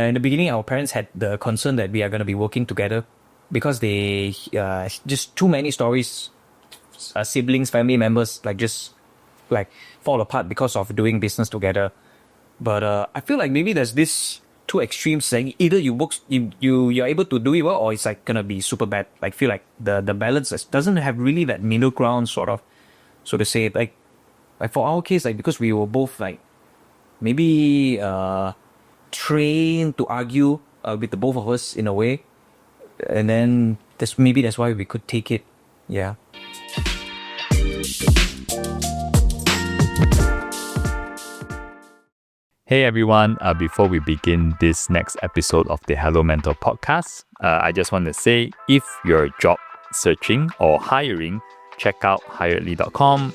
in the beginning, our parents had the concern that we are going to be working together because they just too many stories, siblings, family members just fall apart because of doing business together. But I feel like maybe there's this two extremes saying either you're able to do it well, or it's gonna be super bad. Feel like the balance doesn't have really that middle ground sort of, so to say. Like for our case, because we were both maybe trained to argue with the both of us in a way, and then that's why we could take it. Yeah. Hey everyone, before we begin this next episode of the Hello Mentor podcast, I just want to say, if you're job searching or hiring, check out hiredly.com.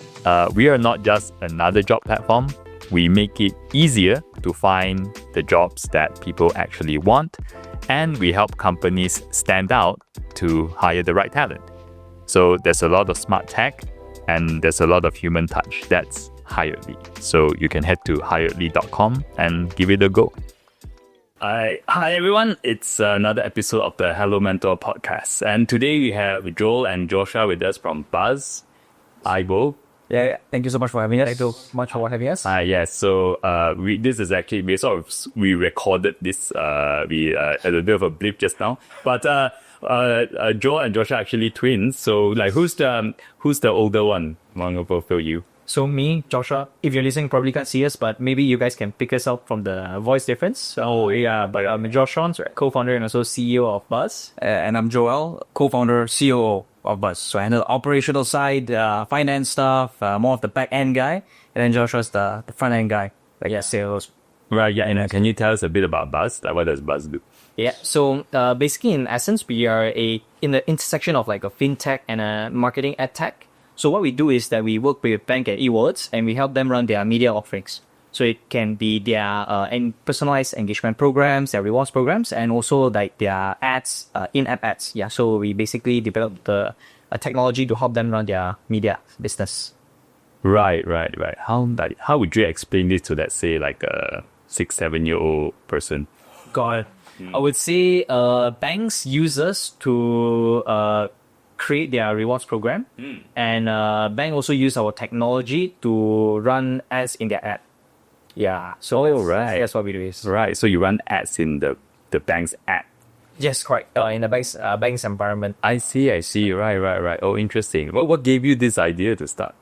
We are not just another job platform. We make it easier to find the jobs that people actually want, and we help companies stand out to hire the right talent. So there's a lot of smart tech and there's a lot of human touch. That's Hiredly. So you can head to hiredly.com and give it a go. Hi everyone. It's another episode of the Hello Mentor podcast. And today we have Joel and Joshua with us from Buzz. Hi both. Yeah, thank you so much for having us. Thank you so much for having us. Yes. So this is actually, we recorded this, we had a bit of a blip just now. But Joel and Joshua are actually twins. So who's the older one among both of you? So me, Joshua, if you're listening, probably can't see us, but maybe you guys can pick us out from the voice difference. Oh yeah, but I'm Joshua, co-founder and also CEO of Buzz. And I'm Joel, co-founder, COO of Buzz. So I handle the operational side, finance stuff, more of the back end guy. And then Joshua's the front end guy, sales. Right, yeah. And can you tell us a bit about Buzz? What does Buzz do? Yeah, so basically in essence, we are in the intersection of a fintech and a marketing adtech. So what we do is that we work with bank and eWallets, and we help them run their media offerings. So it can be their personalized engagement programs, their rewards programs, and also their ads, in-app ads. Yeah, so we basically developed a technology to help them run their media business. Right. How would you explain this to, let's say, a 6-7-year-old person? God, I would say banks use us to create their rewards program, and bank also use our technology to run ads in their app. Yeah, so right. That's what we do. Right, so you run ads in the bank's app. Yes, correct. In the bank's environment. I see. Right. Oh, interesting. What gave you this idea to start?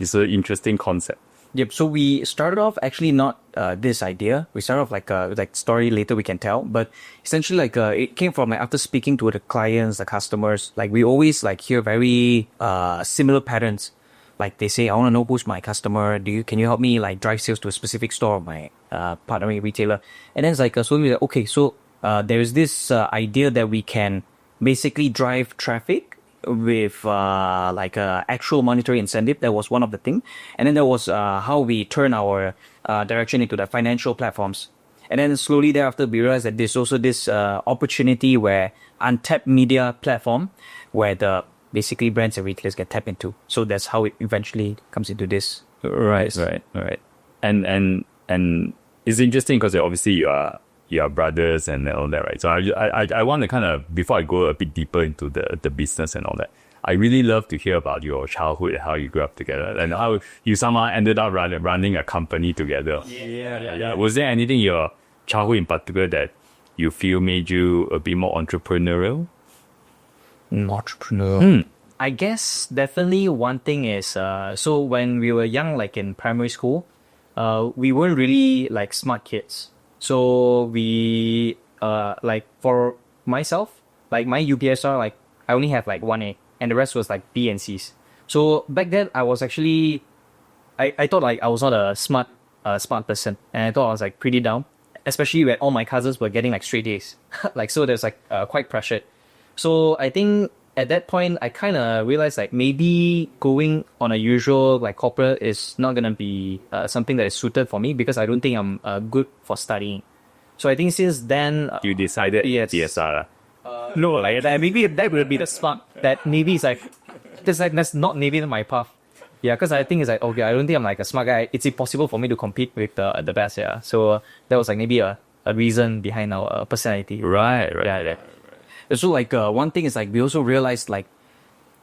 It's an interesting concept. Yep. So we started off actually not this idea. We started off story later we can tell, but essentially it came from after speaking to the clients, the customers. We always hear very similar patterns. They say, I want to know who's my customer. Can you help me drive sales to a specific store, my partnering retailer? And then it's so we're like, okay, so there's this idea that we can basically drive traffic with actual monetary incentive. That was one of the thing. And then there was how we turn our direction into the financial platforms. And then slowly thereafter we realized that there's also this opportunity where untapped media platform where the basically brands and retailers get tapped into. So that's how it eventually comes into this. Right. And it's interesting because obviously you are brothers and all that, right? So I want to kind of, before I go a bit deeper into the business and all that, I really love to hear about your childhood, how you grew up together, and how you somehow ended up running a company together. Yeah. Was there anything in your childhood in particular that you feel made you a bit more entrepreneurial? I guess definitely one thing is, so when we were young, in primary school, we weren't really smart kids. So we, for myself, my UPSR, I only have 1A, and the rest was B and C's. So back then I was actually, I thought I was not a smart person, and I thought I was pretty down, especially when all my cousins were getting straight A's. So there's quite pressured. So I think at that point I kind of realized maybe going on a usual corporate is not gonna be something that is suited for me, because I don't think I'm good for studying. So I think since then you decided yes. CSR. No, maybe that would be the smart. That maybe it's that's not maybe my path. Yeah, because I think it's okay, I don't think I'm a smart guy. It's impossible for me to compete with the best. Yeah, so that was maybe a a reason behind our personality. Right. Yeah. So like one thing is like we also realized like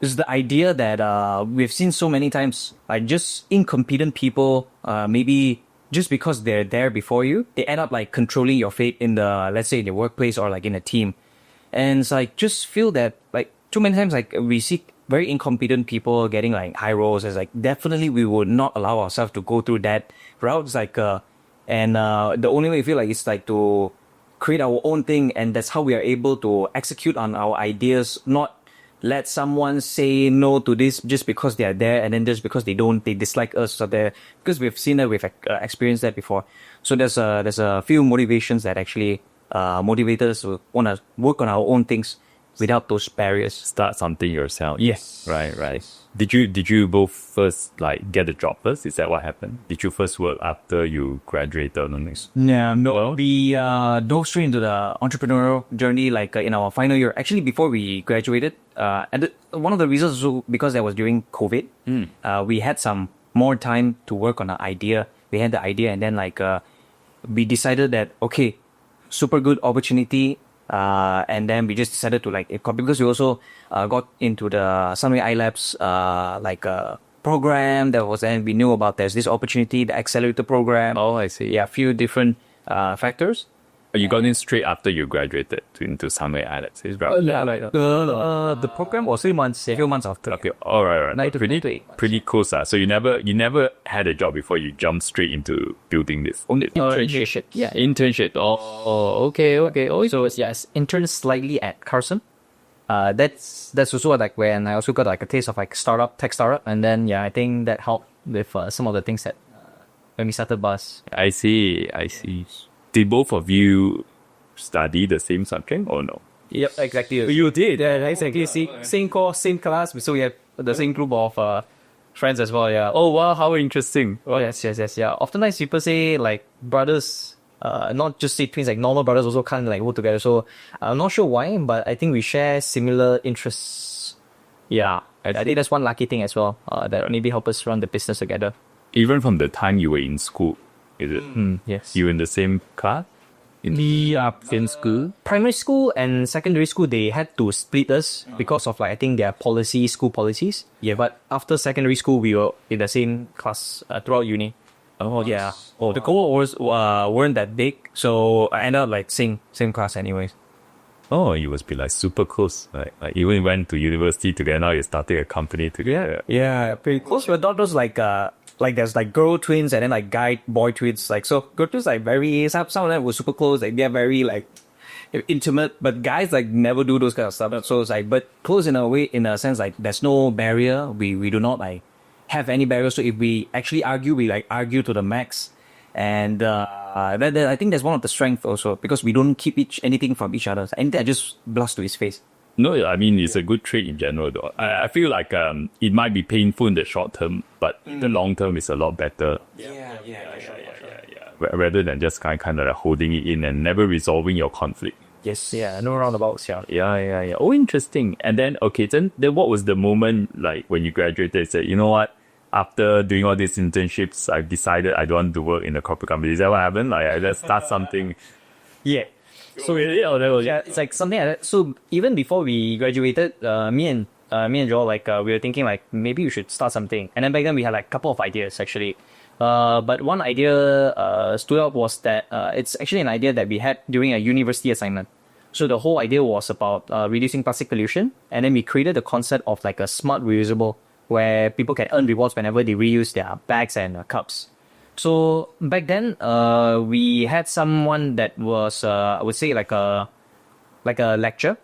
is the idea that we've seen so many times, like just incompetent people, maybe just because they're there before you, they end up like controlling your fate in the, let's say in the workplace or like in a team. And it's like, just feel that like too many times, like we see very incompetent people getting like high roles. It's like, definitely we would not allow ourselves to go through that route. It's like, the only way we feel like it's like to create our own thing. And that's how we are able to execute on our ideas, not let someone say no to this just because they are there, and then just because they dislike us. So there, because we've seen that, we've experienced that before. So there's a few motivations that actually motivate us to want to work on our own things without those barriers. Start something yourself. Yes. Right. Did you both first like get a job first? Is that what happened? Did you first work after you graduated or something? Yeah, no. We dove straight into the entrepreneurial journey like in our final year. Actually, before we graduated, and one of the reasons was because that was during COVID. We had some more time to work on an idea. We had the idea, and then like we decided that okay, super good opportunity. And then we just decided to like, because we also got into the Sunway iLabs program that was, then we knew about there's this opportunity, the accelerator program. Oh, I see. Yeah, a few different factors. You got in straight after you graduated into Sunway Islets, is right? The program was 3 months. A few months after. Okay, all right. Like Pretty cool, sir. So you never had a job before you jumped straight into building this. internship. Yeah. Internship. Oh, okay. Oh, So yes, interned slightly at Carson. That's also like when I also got like a taste of like tech startup, and then I think that helped with some of the things that when we started Buzz. I see. Did both of you study the same subject or no? Yep, exactly. You did. Yeah, exactly. Same course, same class. So we have the same group of friends as well. Yeah. Oh wow, how interesting. Oh yes. Yeah. Oftentimes people say like brothers, not just say twins, like normal brothers also can't like work together. So I'm not sure why, but I think we share similar interests. Yeah. I think that's one lucky thing as well. That maybe help us run the business together. Even from the time you were in school, is it? Yes. You in the same class? In school? Primary school and secondary school, they had to split us because of like I think their school policies. Yeah, but after secondary school, we were in the same class throughout uni. Oh yeah. The cohorts weren't that big, so I ended up like same class anyways. Oh, you must be like super close. Like even went to university together. Now you're starting a company together. Yeah, pretty close. We're not those like there's like girl twins and then like boy twins. Like so, girl twins like very some of them were super close. Like they're very like intimate, but guys like never do those kind of stuff. So it's like, but close in a sense like there's no barrier. We do not like have any barriers. So if we actually argue, we like argue to the max. And that I think that's one of the strengths also, because we don't keep anything from each other. And I just blast to his face. No, I mean, it's a good trait in general though. I feel like it might be painful in the short term, but the long term is a lot better. Yeah. Rather than just kind of like holding it in and never resolving your conflict. Yes, yeah, no roundabouts, yeah. Yeah. Oh, interesting. And then, okay, then what was the moment like when you graduated, said, you know what? After doing all these internships, I've decided I don't want to work in a corporate company. Is that what happened? Like, let's start something. Yeah. So it's like something like that. So even before we graduated, me and Joel, like we were thinking like maybe we should start something. And then back then we had like a couple of ideas actually. But one idea stood out was that it's actually an idea that we had during a university assignment. So the whole idea was about reducing plastic pollution, and then we created the concept of like a smart reusable, where people can earn rewards whenever they reuse their bags and cups. So back then, we had someone that was, I would say, like a lecture,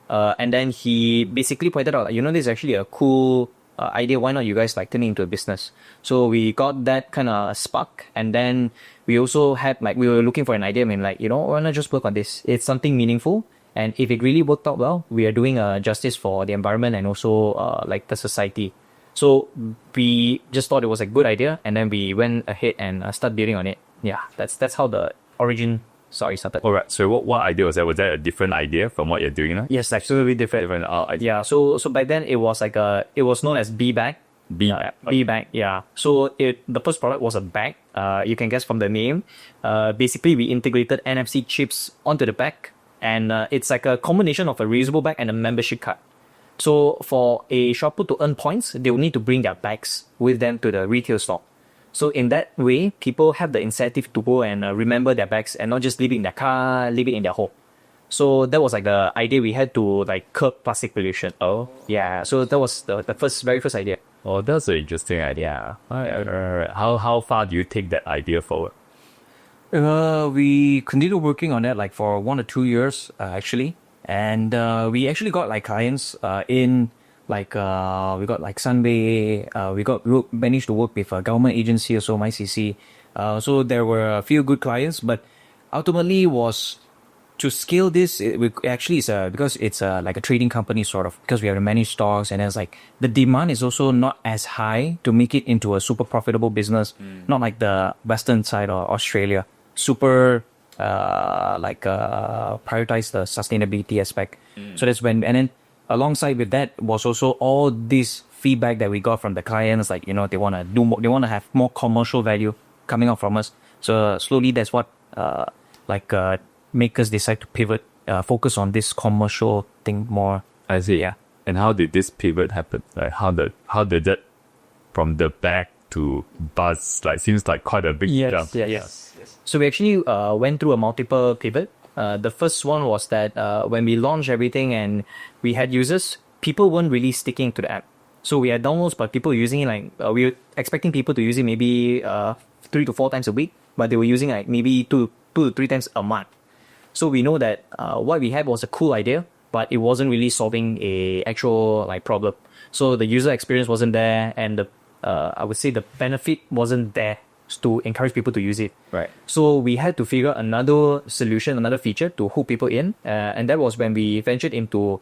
and then he basically pointed out, this is actually a cool idea. Why not you guys like turn it into a business? So we got that kind of spark, and then we also had we were looking for an idea. I mean, why not just work on this? It's something meaningful, and if it really worked out well, we are doing justice for the environment and also the society. So we just thought it was a good idea, and then we went ahead and started building on it. Yeah, that's how the origin story started. All right. So what idea was that? Was that a different idea from what you're doing now? Yes, absolutely different. Yeah. So back then it was it was known as BeeBag. BeeBag, yeah. So the first product was a bag. You can guess from the name. Basically, we integrated NFC chips onto the bag, and it's like a combination of a reusable bag and a membership card. So for a shopper to earn points, they will need to bring their bags with them to the retail store. So in that way, people have the incentive to go and remember their bags and not just leave it in their car, leave it in their home. So that was like the idea we had to like curb plastic pollution. Oh. Yeah. So that was the very first idea. Oh, that's an interesting idea. Alright. How far do you take that idea forward? We continued working on that like for 1 or 2 years, actually. And we actually got like clients in like we got like Sunway, we managed to work with a government agency also, MyCC. So there were a few good clients, but ultimately was to scale this. Because it's like a trading company sort of, because we have to manage stocks, and it's like the demand is also not as high to make it into a super profitable business. Not like the Western side or Australia, super prioritize the sustainability aspect. So that's when, and then alongside with that was also all this feedback that we got from the clients, like, you know, they want to do more, they want to have more commercial value coming out from us. So slowly that's what make us decide to pivot, focus on this commercial thing more. I see. Yeah. And how did this pivot happen? Like how did that from the bag to buzz, like seems like quite a big jump. Yes. So we actually went through a multiple pivot. The first one was that when we launched everything and we had users, people weren't really sticking to the app. So we had downloads, but people using it like we were expecting people to use it maybe 3 to 4 times a week, but they were using like maybe 2 to 3 times a month. So we know that what we had was a cool idea, but it wasn't really solving a actual like problem. So the user experience wasn't there, and the I would say the benefit wasn't there to encourage people to use it. Right. So we had to figure another solution, another feature to hook people in, and that was when we ventured into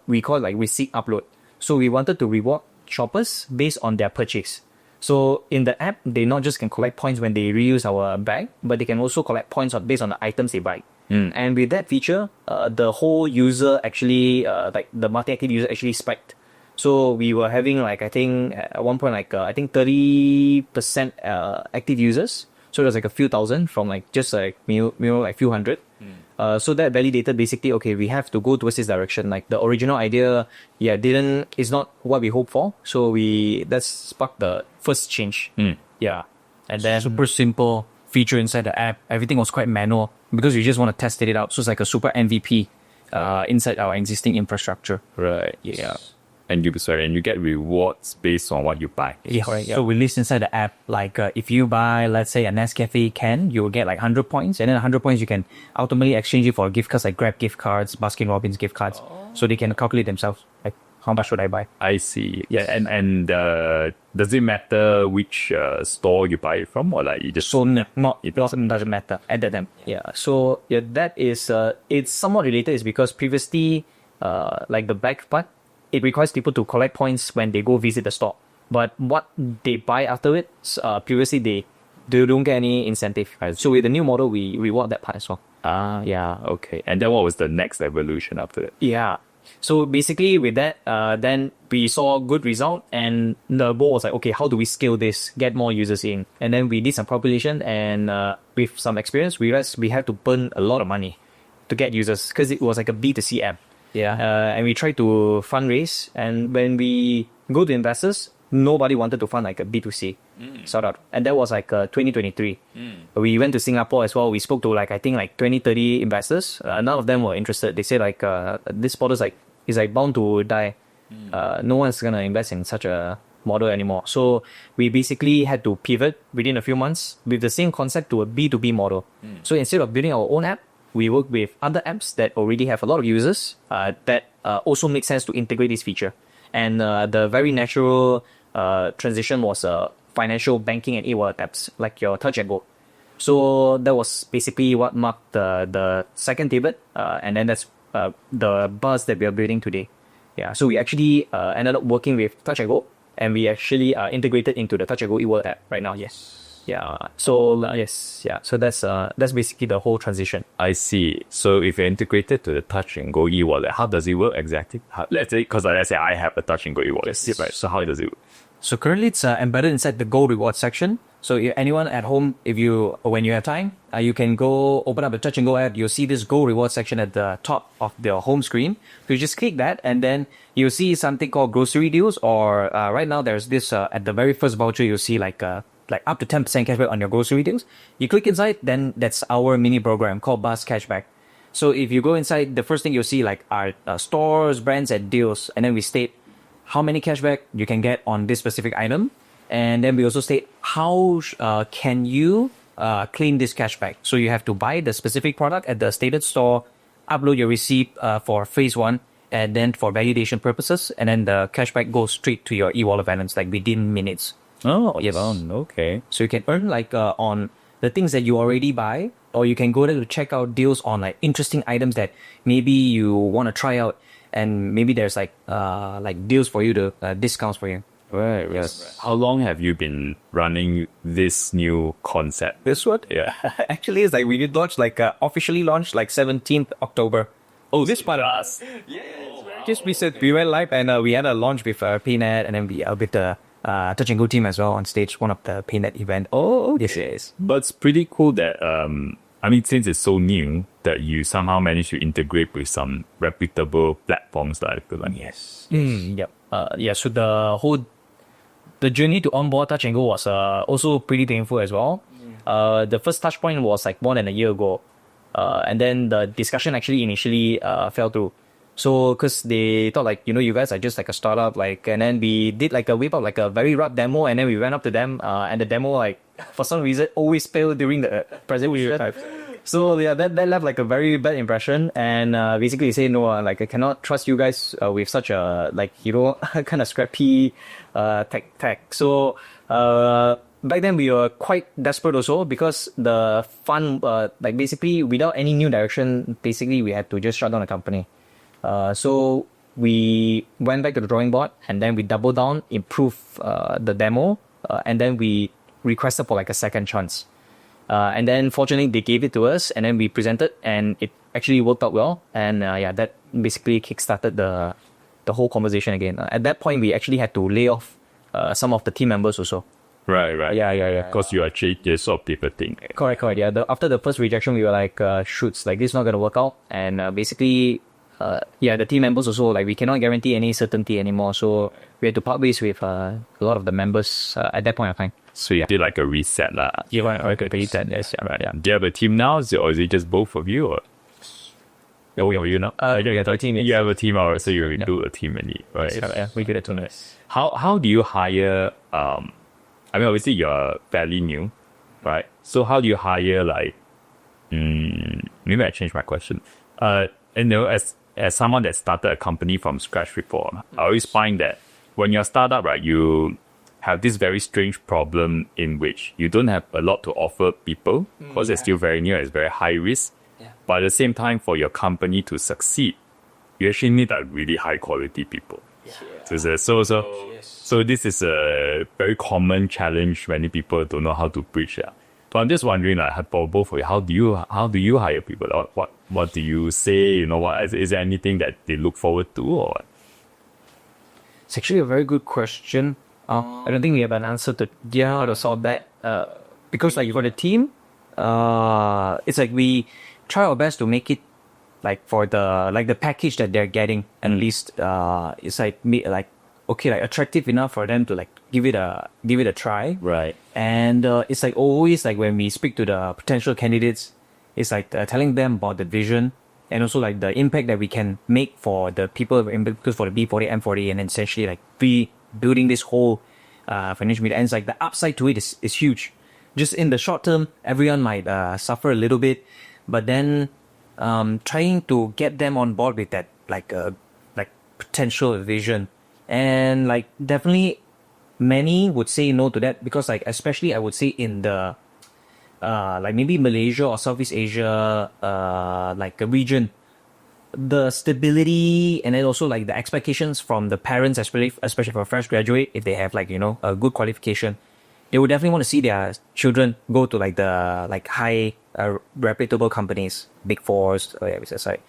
we call it like receipt upload. So we wanted to reward shoppers based on their purchase. So in the app, they not just can collect points when they reuse our bag, but they can also collect points based on the items they buy. And with that feature, the whole user actually, like the multi-active user actually spiked. So we were having like, I think at one point, like, I think 30% active users. So it was like a few thousand from like just like, like few hundred. So that validated basically, okay, we have to go towards this direction. Like the original idea, is not what we hoped for. So that sparked the first change. Yeah. And then Super simple feature inside the app. Everything was quite manual because we just want to test it out. So it's like a super MVP inside our existing infrastructure. Right. Yeah. And you get rewards based on what you buy. Yeah, correct. So we list inside the app, like if you buy, let's say, a Nescafe can, you will get like 100 points. And then 100 points, you can ultimately exchange it for gift cards like Grab gift cards, Baskin Robbins gift cards. So they can calculate themselves, like how much should I buy? I see. Yeah. And does it matter which store you buy it from, or like you just... So it doesn't matter at that time. Yeah. So that is, it's somewhat related is because previously, like the back part, it requires people to collect points when they go visit the store. But what they buy afterwards, previously they don't get any incentive. So with the new model, we reward that part as well. Yeah, okay. And then what was the next evolution after that? Yeah. So basically with that, then we saw good result, and the goal was like, okay, how do we scale this, get more users in? And then we did some population, and with some experience, we realized we had to burn a lot of money to get users because it was like a B2C app. Yeah. And we tried to fundraise, and when we go to investors, nobody wanted to fund like a B2C startup. And that was like 2023. We went to Singapore as well. We spoke to like, I think like 20, 30 investors. None of them were interested. They said like, this model is like bound to die. No one's going to invest in such a model anymore. So we basically had to pivot within a few months with the same concept to a B2B model. So instead of building our own app, we work with other apps that already have a lot of users that also make sense to integrate this feature. And the very natural transition was financial banking and eWallet apps like your Touch and Go. So that was basically what marked the second pivot. And then that's the buzz that we are building today. Yeah. So we actually ended up working with Touch and Go, and we actually integrated into the Touch and Go eWallet app right now. Yes. Yeah. So yes. Yeah. So that's basically the whole transition. I see. So if you're integrated to the Touch and Go eWallet, how does it work exactly? Let's say I have a Touch and Go eWallet, right? So how does it work? So currently it's embedded inside the Go Reward section. So anyone at home, when you have time, you can go open up the Touch and Go app. You'll see this Go Reward section at the top of the home screen. So you just click that, and then you'll see something called grocery deals. Or right now there's this at the very first voucher. You'll see like up to 10% cashback on your grocery deals. You click inside, then that's our mini program called Buzz Cashback. So if you go inside, the first thing you'll see like our stores, brands, and deals, and then we state how many cashback you can get on this specific item. And then we also state how can you claim this cashback. So you have to buy the specific product at the stated store, upload your receipt for phase 1, and then for validation purposes, and then the cashback goes straight to your eWallet balance like within minutes. Oh, Yes. okay. So you can earn like on the things that you already buy, or you can go there to check out deals on like interesting items that maybe you want to try out, and maybe there's like deals for you to discounts for you. Right, yes. How long have you been running this new concept? This one? Yeah. Actually, it's like we did launch officially launched like 17th October. Oh, this part of us. Just we went live, and we had a launch with PayNet, and then we with the Touch and Go team as well on stage, one of the PayNet event. Oh, Yes, it is. But it's pretty cool that, since it's so new, that you somehow managed to integrate with some reputable platforms that I feel like. Yes. Yep. So the journey to onboard Touch and Go was also pretty painful as well. The first touch point was like more than a year ago. And then the discussion actually initially fell through. So, because they thought like, you guys are just like a startup, and then we did like a whip up, like a very rough demo, and then we went up to them, and the demo, like, for some reason, always failed during the presentation. So, yeah, that left like a very bad impression, and basically say, no, I cannot trust you guys with such a, kind of scrappy tech. So, back then we were quite desperate also, because the fund, basically without any new direction, basically we had to just shut down the company. So we went back to the drawing board, and then we doubled down, improved the demo, and then we requested for like a second chance. And then fortunately they gave it to us, and then we presented, and it actually worked out well. And that basically kickstarted the whole conversation again. At that point, we actually had to lay off some of the team members also. Right. Yeah. Because you actually just sort of pivoting. Correct. Yeah. After the first rejection, we were like, shoots, like this is not going to work out. And basically, the team members also, like, we cannot guarantee any certainty anymore. So we had to part ways with a lot of the members at that point of time. So you did like a reset lah. Yeah, right. Reset. Yes, yeah, right. Yeah. Do you have a team now, or is it just both of you? Or? You know? The team. You have a team, or so you do a team, right? Yeah, we did it too. How do you hire? Obviously you're fairly new, right? So how do you hire maybe I changed my question. As someone that started a company from scratch before, I always find that when you're a startup, right, you have this very strange problem in which you don't have a lot to offer people because they're still very new, it's very high risk. Yeah. But at the same time, for your company to succeed, you actually need really high quality people. Yeah. So this is a very common challenge many people don't know how to bridge. Yeah. But I'm just wondering, for both of you, how do you hire people? What do you say? Is there anything that they look forward to, or what? It's actually a very good question. I don't think we have an answer to how to solve that. Because for the team, it's like we try our best to make it for the package that they're getting, at least it's attractive enough for them to give it a try. Right. And it's always when we speak to the potential candidates, it's telling them about the vision, and also the impact that we can make for the people, because for the B40, M40, and essentially building this whole financial media. And it's the upside to it is huge. Just in the short term, everyone might suffer a little bit, but then trying to get them on board with that potential vision, and definitely many would say no to that, because especially I would say in the maybe Malaysia or Southeast Asia a region, the stability, and then also the expectations from the parents, especially for a fresh graduate, if they have a good qualification, they would definitely want to see their children go to the high reputable companies, big fours, side.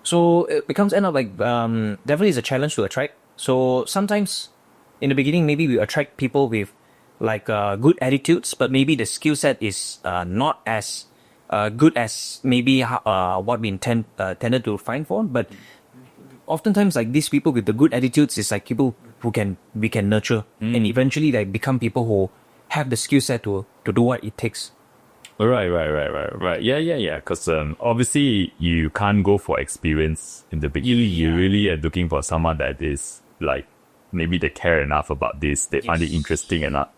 So it becomes definitely is a challenge to attract. So sometimes in the beginning, maybe we attract people with like good attitudes, but maybe the skill set is not as good as maybe what we tended to find for. But oftentimes, like these people with the good attitudes is like people who we can nurture and eventually like become people who have the skill set to do what it takes. Right. Yeah. Because obviously you can't go for experience in the beginning. You really are looking for someone that is like, maybe they care enough about this. They find it interesting enough.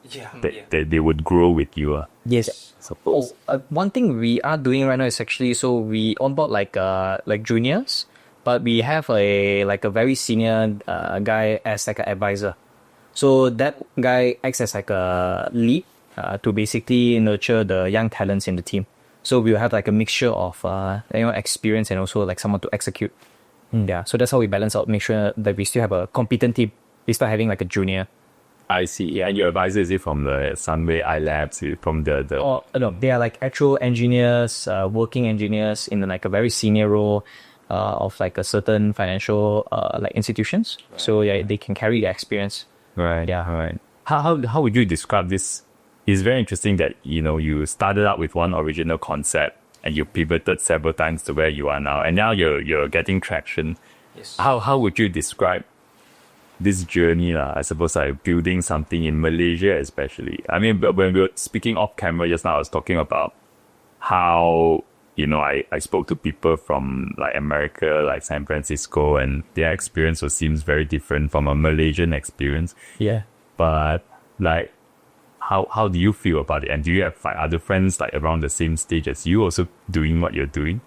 They would grow with you. Yes. Suppose. One thing we are doing right now is actually, so we onboard like juniors, but we have a very senior guy as like an advisor. So that guy acts as like a lead to basically nurture the young talents in the team. So we will have like a mixture of experience and also like someone to execute. Yeah. So that's how we balance out, make sure that we still have a competent team despite having like a junior. I see. Yeah, and your advisor, is it from the Sunway iLabs, from the Oh, no, they are like actual engineers, working engineers in like a very senior role of like a certain financial like institutions. Right. So yeah, they can carry the experience. Right. Yeah. Right. How would you describe this? It's very interesting that you started out with one original concept and you pivoted several times to where you are now, and now you're getting traction. Yes. How would you describe this journey, I suppose, like building something in Malaysia especially? I mean, when we were speaking off camera just now, I was talking about how, I spoke to people from like America, like San Francisco, and their experience seems very different from a Malaysian experience. Yeah. But like, how do you feel about it? And do you have like other friends like around the same stage as you also doing what you're doing?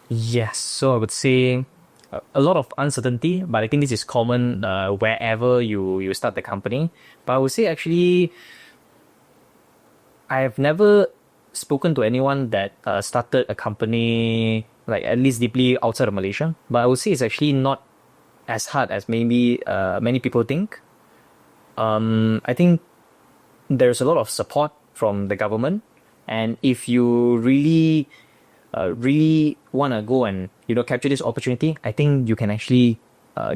Yes. So I would say a lot of uncertainty, but I think this is common wherever you start the company. But I would say actually, I have never spoken to anyone that started a company like at least deeply outside of Malaysia. But I would say it's actually not as hard as maybe many people think. I think there's a lot of support from the government, and if you really want to go and capture this opportunity, I think you can actually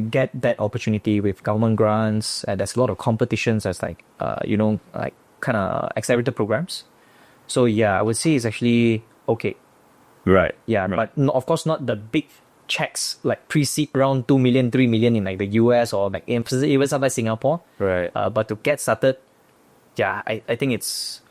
get that opportunity with government grants. There's a lot of competitions as like like kind of accelerator programs. So yeah, I would say it's actually okay. Right. Yeah, right. But no, of course not the big checks like pre-seed round 2 million, 3 million in like the US or like even sometimes Singapore. Right. But to get started, yeah, I think it's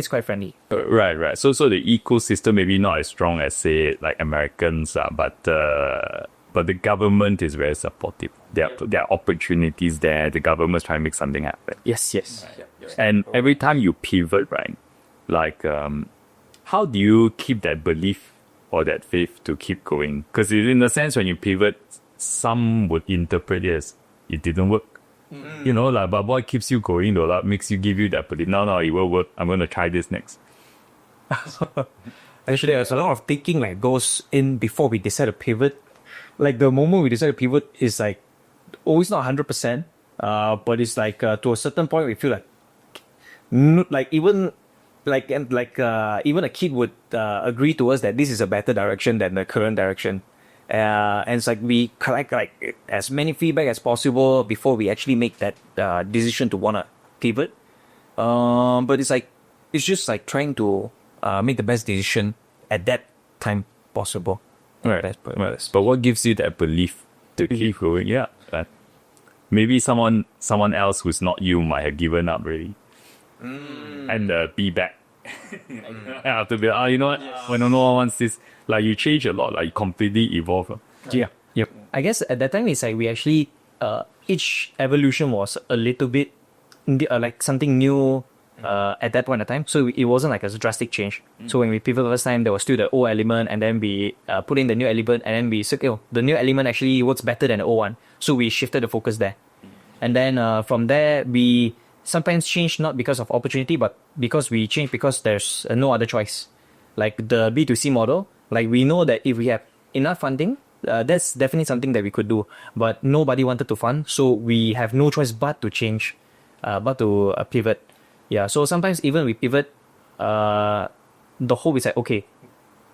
quite friendly. Right. So the ecosystem maybe not as strong as say like Americans, but the government is very supportive. There are opportunities there. The government's trying to make something happen. Yes. Right. And every time you pivot, right? Like, how do you keep that belief or that faith to keep going? Because in a sense, when you pivot, some would interpret it as it didn't work. But what keeps you going though? That makes you give you that belief. No, it will work. I'm going to try this next. Actually, there's a lot of thinking like goes in before we decide to pivot. Like the moment we decide to pivot is like always not 100%. But it's like to a certain point we feel like even a kid would agree to us that this is a better direction than the current direction. And it's like we collect like as many feedback as possible before we actually make that decision to want to pivot. But it's just like trying to make the best decision at that time possible. Right. But what gives you that belief to keep going? Yeah. Maybe someone else who's not you might have given up already. And BeeBag. After that, you know what? Yeah. When no one wants this, like you change a lot, like you completely evolve. Yeah. Yep. I guess at that time it's like we actually each evolution was a little bit like something new at that point in time. So it wasn't like a drastic change. So when we pivoted first time, there was still the old element, and then we put in the new element, and then we said, the new element actually works better than the old one. So we shifted the focus there. And then from there, we sometimes change not because of opportunity, but because we change because there's no other choice. Like the B2C model, like we know that if we have enough funding, that's definitely something that we could do. But nobody wanted to fund, so we have no choice but to change, but to pivot. Yeah, so sometimes even we pivot, the hope is like, okay,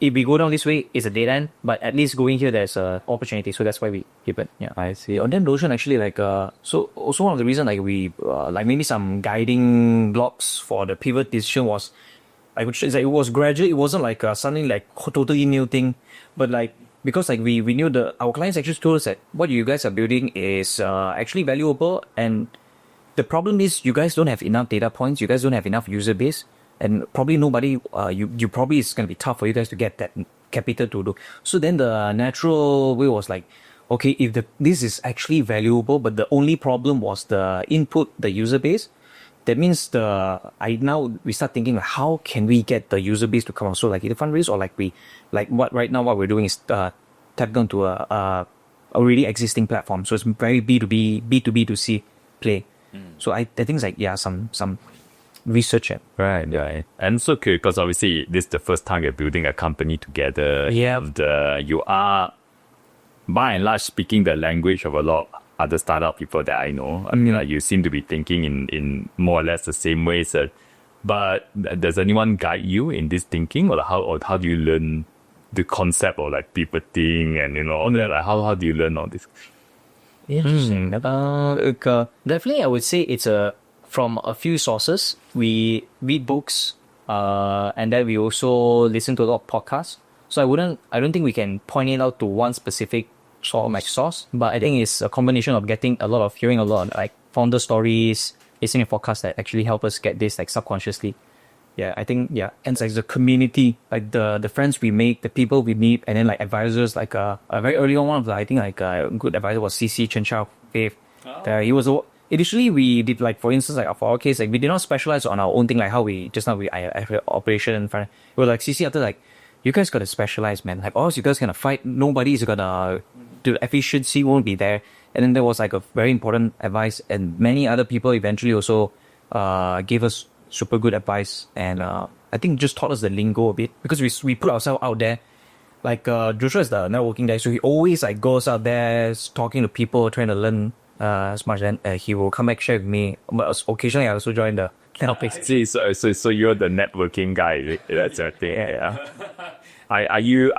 if we go down this way, it's a dead end. But at least going here, there's a opportunity. So that's why we keep it. Yeah. I see. On that notion, actually, so also one of the reasons, we, maybe some guiding blocks for the pivot decision was, I would say, it was gradual. It wasn't something totally new thing, but because we knew our clients actually told us that what you guys are building is actually valuable, and the problem is you guys don't have enough data points, you guys don't have enough user base, and probably nobody, you probably, it's going to be tough for you guys to get that capital to do. So then the natural way was okay, if this is actually valuable, but the only problem was the input, the user base, that means we start thinking how can we get the user base to come out? So either fundraise or what right now what we're doing is tap onto a already existing platform. So it's very B2B2C play. So I think it's some research. Right. And so curious, because obviously this is the first time you're building a company together. Yeah. And you are by and large speaking the language of a lot of other startup people that I know. I mean, you seem to be thinking in more or less the same ways. But does anyone guide you in this thinking, or how do you learn the concept of pivoting and all that? How do you learn all this? Interesting. Definitely, I would say it's from a few sources. We read books, and then we also listen to a lot of podcasts. So I don't think we can point it out to one specific source, but I think it's a combination of hearing a lot of founder stories, listening to podcasts that actually help us get this subconsciously. Yeah, I think, and it's the community, the friends we make, the people we meet, and then advisors, a very early on one of the, I think a good advisor was CC Chen Chao Faith. He was, initially we did for instance, for our case, we did not specialize on our own thing, how we, just now I operation, we were CC after you guys gotta specialize, man. Or else you guys gonna fight, nobody's gonna, the efficiency won't be there. And then there was a very important advice, and many other people eventually also gave us super good advice, and I think just taught us the lingo a bit, because we put ourselves out there. Joshua is the networking guy, so he always goes out there talking to people, trying to learn as much, and he will come back share with me. But occasionally I also join the topics. See, so you're the networking guy. That's your thing. Yeah. Are you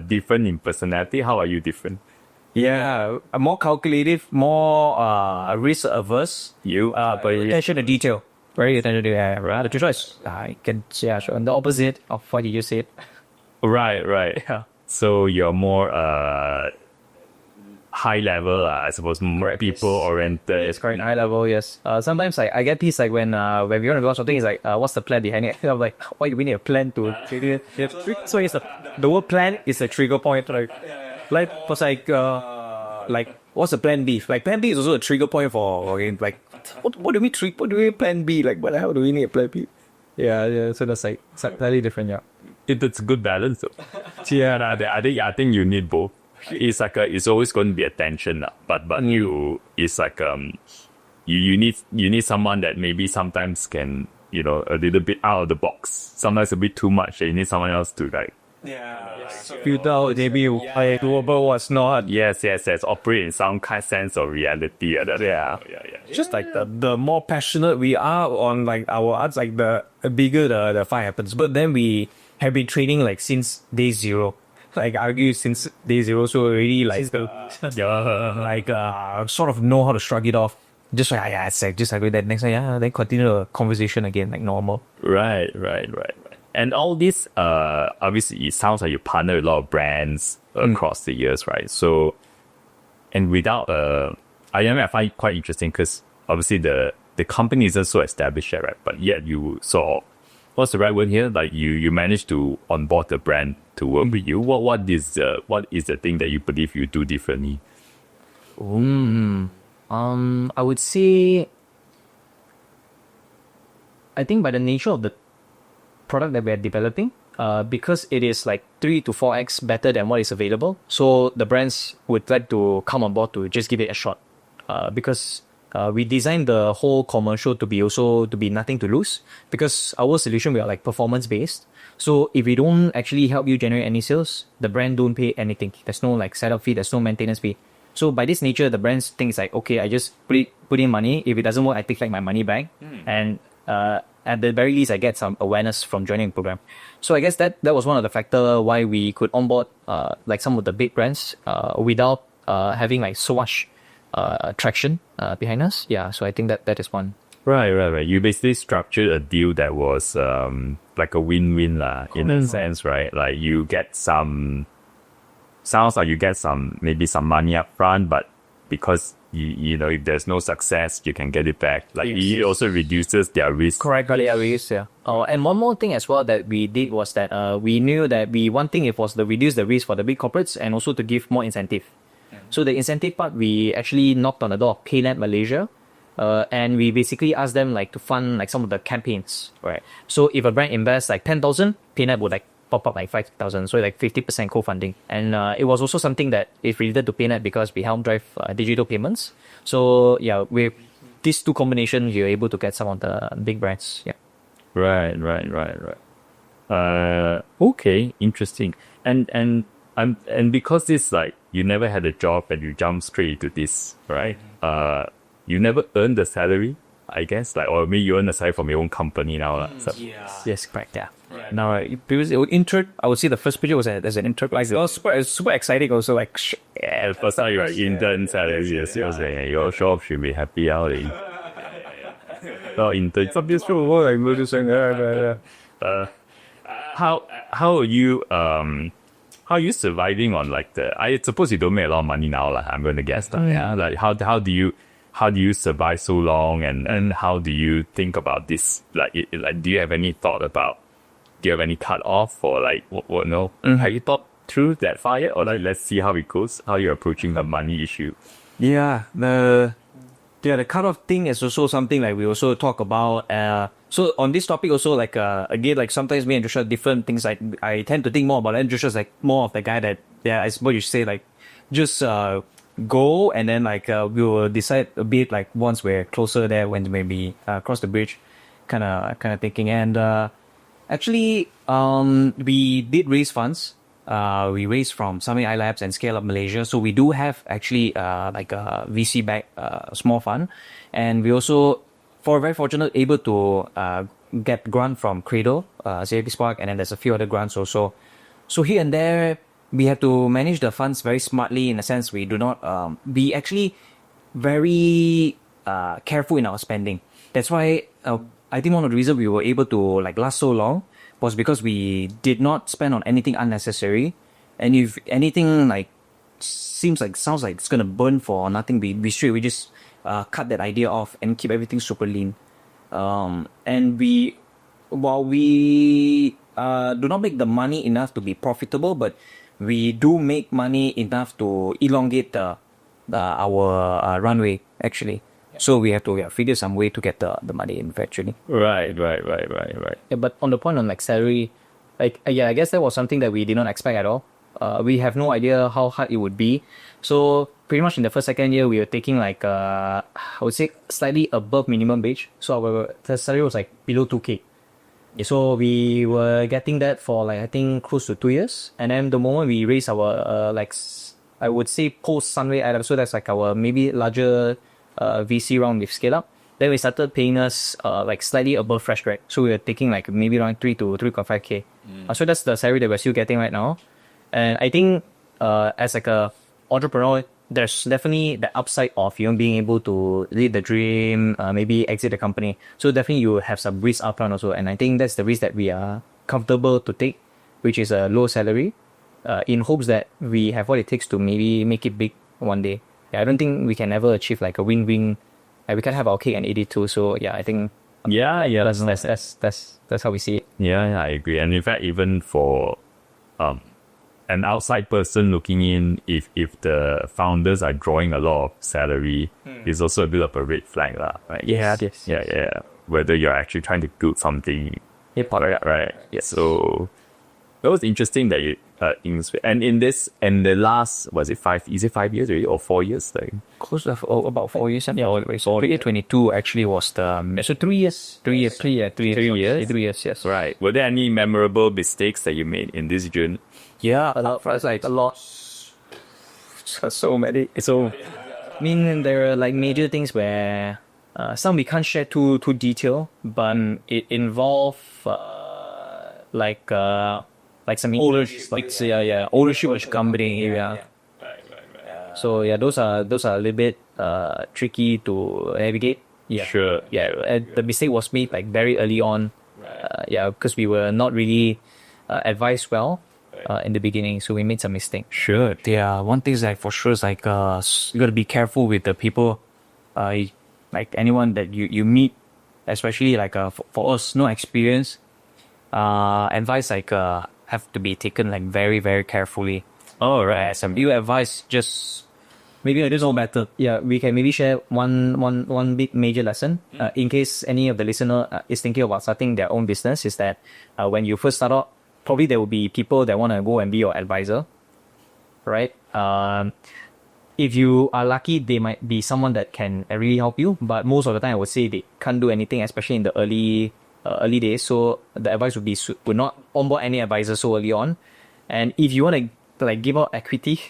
different in personality? How are you different? Yeah, more calculative, more risk averse. But attention to detail. Very attention to detail. Right. The choice. I can on the opposite of what you just said. Right. Yeah. So you're more high level, I suppose, more people oriented. It's quite high level, yes. Sometimes I get pissed when we want to do something, it's what's the plan behind it? I'm why do we need a plan to trigger it? So it's the word plan is a trigger point. What's the plan B? Plan B is also a trigger point for what do we plan B? What the hell do we need a plan B? Yeah. So that's slightly different. Yeah. It's a good balance though. I think you need both. It's it's always going to be attention, but you need someone that maybe sometimes can a little bit out of the box. Sometimes a bit too much. You need someone else to filter out maybe doable what's not. Yes. Operate in some kind of sense of reality. Yeah. Just the more passionate we are on our arts, the bigger the fight happens. But then we have been training since day zero. Argue since day zero, so already sort of know how to shrug it off. Just just agree that next time, then continue the conversation again normal. Right. And all this, obviously, it sounds like you partner with a lot of brands across the years, right? So, and without, I find it quite interesting because obviously the company isn't so established yet, right? But yet you saw, what's the right word here? You managed to onboard the brand to work with you. What is the thing that you believe you do differently? I would say, I think by the nature of the product that we are developing, because it is 3 to 4x better than what is available, so the brands would like to come on board to just give it a shot, because we designed the whole commercial to be nothing to lose, because our solution, we are performance based. So if we don't actually help you generate any sales, the brand don't pay anything. There's no setup fee, there's no maintenance fee. So by this nature, the brands think okay, I just put in money. If it doesn't work, I take my money back. And at the very least, I get some awareness from joining the program. So I guess that was one of the factor why we could onboard like some of the big brands without having like so much traction behind us. Yeah, so I think that is one. Right. You basically structured a deal that was like a win-win in a sense, right? Like you get sounds like you get maybe some money up front, but because you know, if there's no success, you can get it back. Like it also reduces their risk. Correct, their risk, yeah. And one more thing as well that we did was that we knew that one thing it was to reduce the risk for the big corporates and also to give more incentive. So the incentive part, we actually knocked on the door of PayNet Malaysia. And we basically asked them like to fund like some of the campaigns, right? So if a brand invests like 10,000, PayNet would like pop up like 5,000, so like 50% co-funding. And it was also something that is related to PayNet because we help drive digital payments. So yeah, with these two combinations, you're able to get some of the big brands. Yeah. Right. Okay, interesting. And because this like you never had a job and you jump straight into this, right? You never earned the salary, I guess, like, or maybe you earn the salary from your own company now. So. Yes, correct. Yeah. Right. Now, previously, intern, I would say the first picture was as an intern. Like, it was super exciting. Also, like, yeah, the first time you were intern salary, yes, your shop should be happy out. No, intern. How are you how are you surviving on like I suppose you don't make a lot of money now, like I'm going to guess that. Yeah. Like how do you survive so long, and how do you think about this? Like do you have any thought about, do you have any cut off, or like what no? Have you thought through that far yet, or like let's see how it goes, how you're approaching the money issue? Yeah, the cut-off thing is also something like we also talk about. So on this topic also, like again, like sometimes me and Joshua different things. I tend to think more about it, and Joshua's like more of the guy that, yeah, I suppose you should say, like just go, and then like we will decide a bit like once we're closer there, when maybe cross the bridge, kind of thinking. And actually we did raise funds. We raised from Sunway iLabs and Scale Up Malaysia. So we do have actually like a VC back small fund, and we also very fortunate able to get grant from Cradle, CIP Spark, and then there's a few other grants also. So here and there we have to manage the funds very smartly, in a sense we do not be actually very careful in our spending. That's why I think one of the reasons we were able to like last so long was because we did not spend on anything unnecessary. And if anything like sounds like it's gonna burn for nothing, we just cut that idea off and keep everything super lean. And while we do not make the money enough to be profitable, but we do make money enough to elongate our runway actually. So we have to figure some way to get the money in eventually. Right. Yeah, but on the point on like salary, like I guess that was something that we did not expect at all. We have no idea how hard it would be. So pretty much in the second year, we were taking like I would say slightly above minimum wage. So the salary was like below 2K. So we were getting that for like I think close to 2 years. And then the moment we raised our like I would say post Sunway item, so that's like our maybe larger VC round with Scale Up, then we started paying us like slightly above fresh grad. So we were taking like maybe around 3 to 3.5K. So that's the salary that we're still getting right now. And I think as like a entrepreneur, there's definitely the upside of being able to lead the dream, maybe exit the company. So definitely you have some risk upfront also. And I think that's the risk that we are comfortable to take, which is a low salary, in hopes that we have what it takes to maybe make it big one day. I don't think we can ever achieve like a win-win. We can have our cake and eat it too. So yeah, I think that's how we see it. Yeah, I agree. And in fact, even for an outside person looking in, if the founders are drawing a lot of salary, it's also a bit of a red flag, right? Yeah. Whether you're actually trying to build something, right? Yes. So that was interesting that you and in this, and the last, was it 5 years already, or 4 years? Like Close to about 4 years. Yeah, so 2022 actually was the so 3 years. 3 years. 3 years, yes. Right. Were there any memorable mistakes that you made in this journey? Yeah, A lot. so many. So, I mean, there are like major things where some we can't share too detail, but it involve some ownership, ownership of company. So those are a little bit tricky to navigate. Yeah. Sure. Yeah, and the mistake was made like very early on. Because we were not really advised well in the beginning, so we made some mistakes. Sure. Yeah. One thing is like for sure is like you gotta be careful with the people, like anyone that you meet, especially like for us, no experience. Advice like have to be taken like very very carefully. All right. Some new advice just maybe it is all better. Yeah, we can maybe share one big major lesson in case any of the listener is thinking about starting their own business. Is that when you first start out, probably there will be people that want to go and be your advisor, right? If you are lucky, they might be someone that can really help you. But most of the time, I would say they can't do anything, especially in the early days. So the advice would not onboard any advisor so early on. And if you want to like give out equity,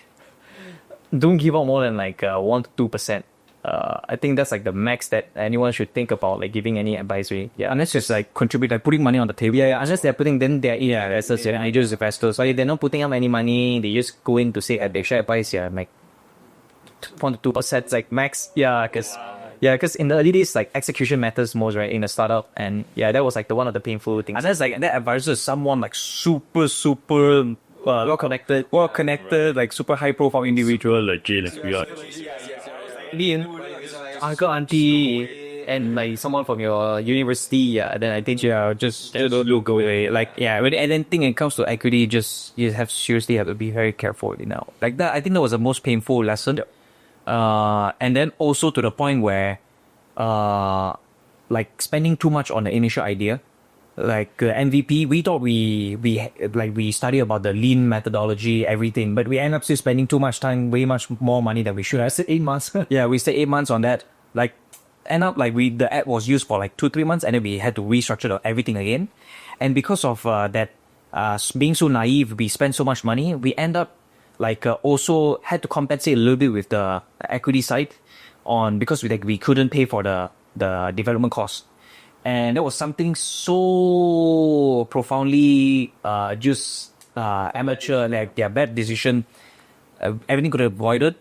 don't give out more than like 1 to 2%. I think that's like the max that anyone should think about like giving any advisory. Yeah, unless it's like contribute, like putting money on the table. Yeah, unless they're putting, then they're investors, angels investors. So if they're not putting up any money, they just go in to say they share advice. Yeah, like 1 to 2% like max. Yeah, because in the early days, like execution matters most, right? In a startup, and that was like one of the painful things. Unless like that advisor is someone like super well connected, like super high profile individual, legit, uncle, auntie, and like someone from your university. Then I think just don't look away. Like and then when it comes to equity, you seriously have to be very careful. Like that. I think that was the most painful lesson. And then also to the point where, like spending too much on the initial idea. Like MVP, we thought we studied about the lean methodology, everything, but we end up still spending too much time, way much more money than we should. I said 8 months. Yeah, we stayed 8 months on that. Like, end up like the app was used for like 2-3 months, and then we had to restructure everything again. And because of that, being so naive, we spent so much money. We end up like also had to compensate a little bit with the equity side because we couldn't pay for the development costs. And that was something so profoundly amateur, like bad decision. Everything could have avoided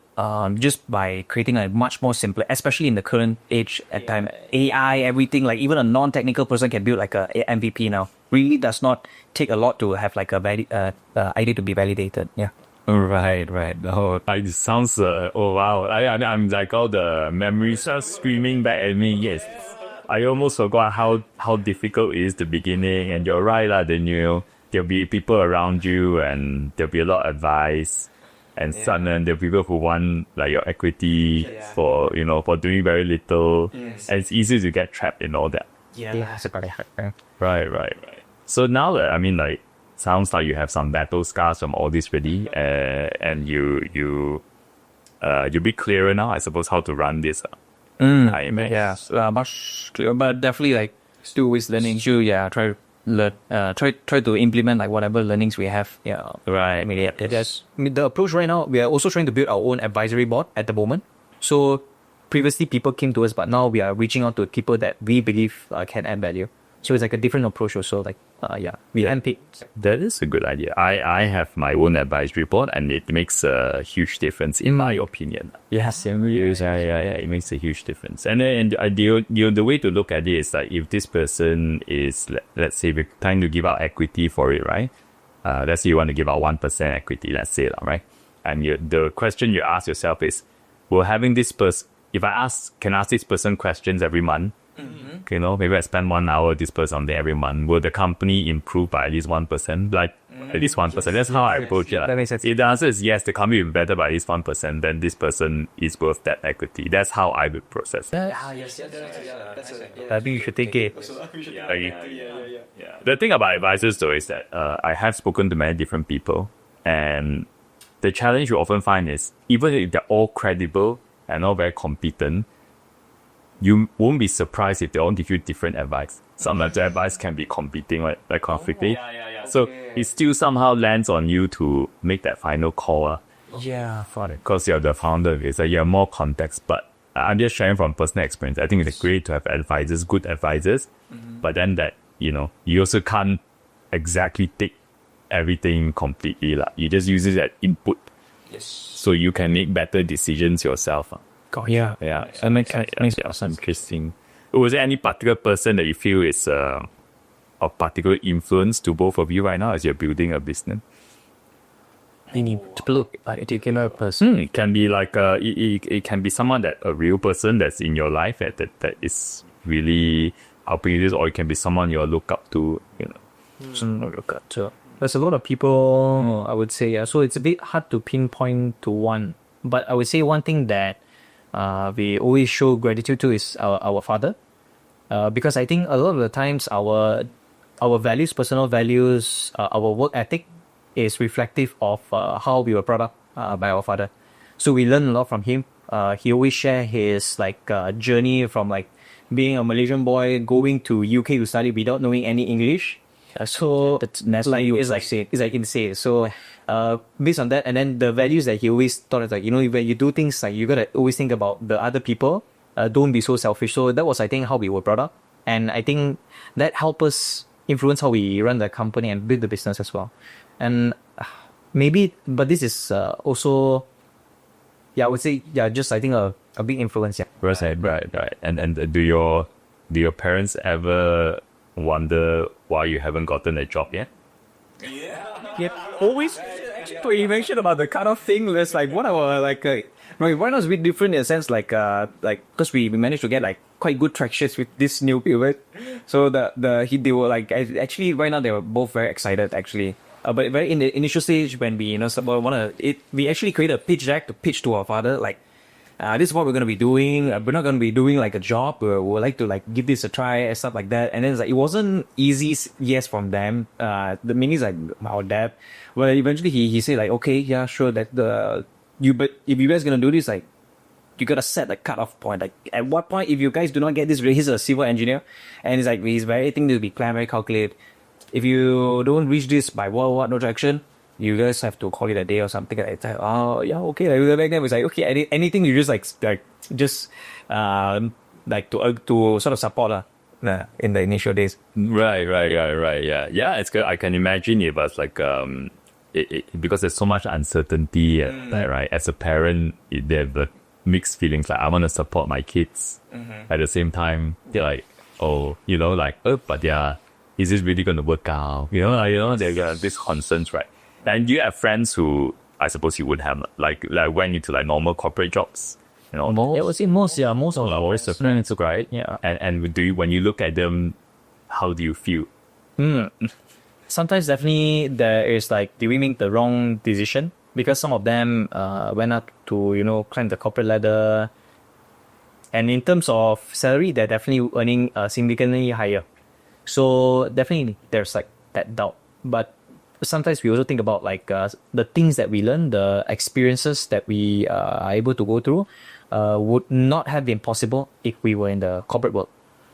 just by creating a much more simpler, especially in the current age at time. AI, everything, like even a non-technical person can build like a MVP now. Really does not take a lot to have like a idea to be validated. Yeah. Right. Oh, it sounds. Oh wow! I'm like all the memories are screaming back at me. Yes. I almost forgot how difficult it is the beginning, and you're right then there'll be people around you, and there'll be a lot of advice, and suddenly there'll be people who want like your equity for doing very little, and it's easy to get trapped in all that. It's very hard. Right. So now that sounds like you have some battle scars from all this really, and you'll be clearer now, I suppose, how to run this. Much clearer, but definitely like still with learning. Try to learn, try to implement like whatever learnings we have. Right. The approach right now, we are also trying to build our own advisory board at the moment. So previously people came to us, but now we are reaching out to people that we believe can add value. So it's like a different approach also. Like we handpick. That is a good idea. I have my own advisory board, and it makes a huge difference in my opinion. Yes, it makes a huge difference. And the way to look at it is like if this person is, let's say, we're trying to give out equity for it, right? Let's say you want to give out 1% equity, let's say, right? And the question you ask yourself is, well, having this person, if I can ask this person questions every month. Mm-hmm. Maybe I spend 1 hour with this person on there every month. Will the company improve by at least 1%? Like at least 1%. That's how I approach it. That makes sense. If the answer is yes, the company will be better by at least 1%, then this person is worth that equity. That's how I would process it. Yes. I think you should take it. The thing about advisors though is that I have spoken to many different people, and the challenge you often find is even if they're all credible and all very competent, you won't be surprised if they all give you different advice. Sometimes the advice can be competing, like conflicting. So it still somehow lands on you to make that final call. Yeah. Because you're the founder, it's like you have more context, but I'm just sharing from personal experience. I think it's great to have advisors, good advisors, but then that, you also can't exactly take everything completely. You just use it as input. Yes. So you can make better decisions yourself. Oh, yeah. Yeah. That makes sense. Interesting. Was there any particular person that you feel is of particular influence to both of you right now as you're building a business? Any particular person? It can be like it can be someone a real person that's in your life that is really helping you this, or it can be someone you look up to. There's a lot of people, I would say, yeah. So it's a bit hard to pinpoint to one. But I would say one thing that we always show gratitude to is our father. Because I think a lot of the times our values, personal values, our work ethic is reflective of how we were brought up by our father. So we learn a lot from him. He always share his journey from being a Malaysian boy going to UK to study without knowing any English. So That's it's insane. So based on that, and then the values that he always taught us, when you do things, you gotta always think about the other people. Don't be so selfish. So that was, I think, how we were brought up, and I think that helped us influence how we run the company and build the business as well. And maybe, but this is also, I would say, just I think a big influence. Yeah. Right. And do your parents ever wonder why you haven't gotten a job yet? Yeah, always. Actually, you mentioned about the cutoff thing. There's what our right now is a bit different in a sense, because we managed to get quite good tractions with this new pivot. So they were actually right now they were both very excited actually. But very in the initial stage when we we actually created a pitch deck to pitch to our father this is what we're going to be doing. We're not going to be doing a job. We'd like to give this a try and stuff like that. And then it wasn't easy yes from them. The meaning our dad. Well, eventually he said okay, yeah, sure. But if you guys going to do this, you got to set a cutoff point. At what point, if you guys do not get this, he's a civil engineer. And he's very thing to be planned, very calculated. If you don't reach this by what, no traction, you guys have to call it a day or something like that. Oh, yeah, okay. Back then it was okay, anything you just to sort of support in the initial days. Right. Yeah. It's good. I can imagine it was because there's so much uncertainty, right? As a parent, they have the mixed feelings. I want to support my kids. At the same time, they're but yeah, is this really going to work out? There are these concerns, right? And you have friends who I suppose you would have went into normal corporate jobs. Most of our friends, right? Yeah. And when you look at them, how do you feel? Sometimes definitely there is did we make the wrong decision? Because some of them went up to climb the corporate ladder, and in terms of salary, they're definitely earning significantly higher. So definitely there's that doubt. But sometimes we also think about the things that we learn, the experiences that we are able to go through would not have been possible if we were in the corporate world.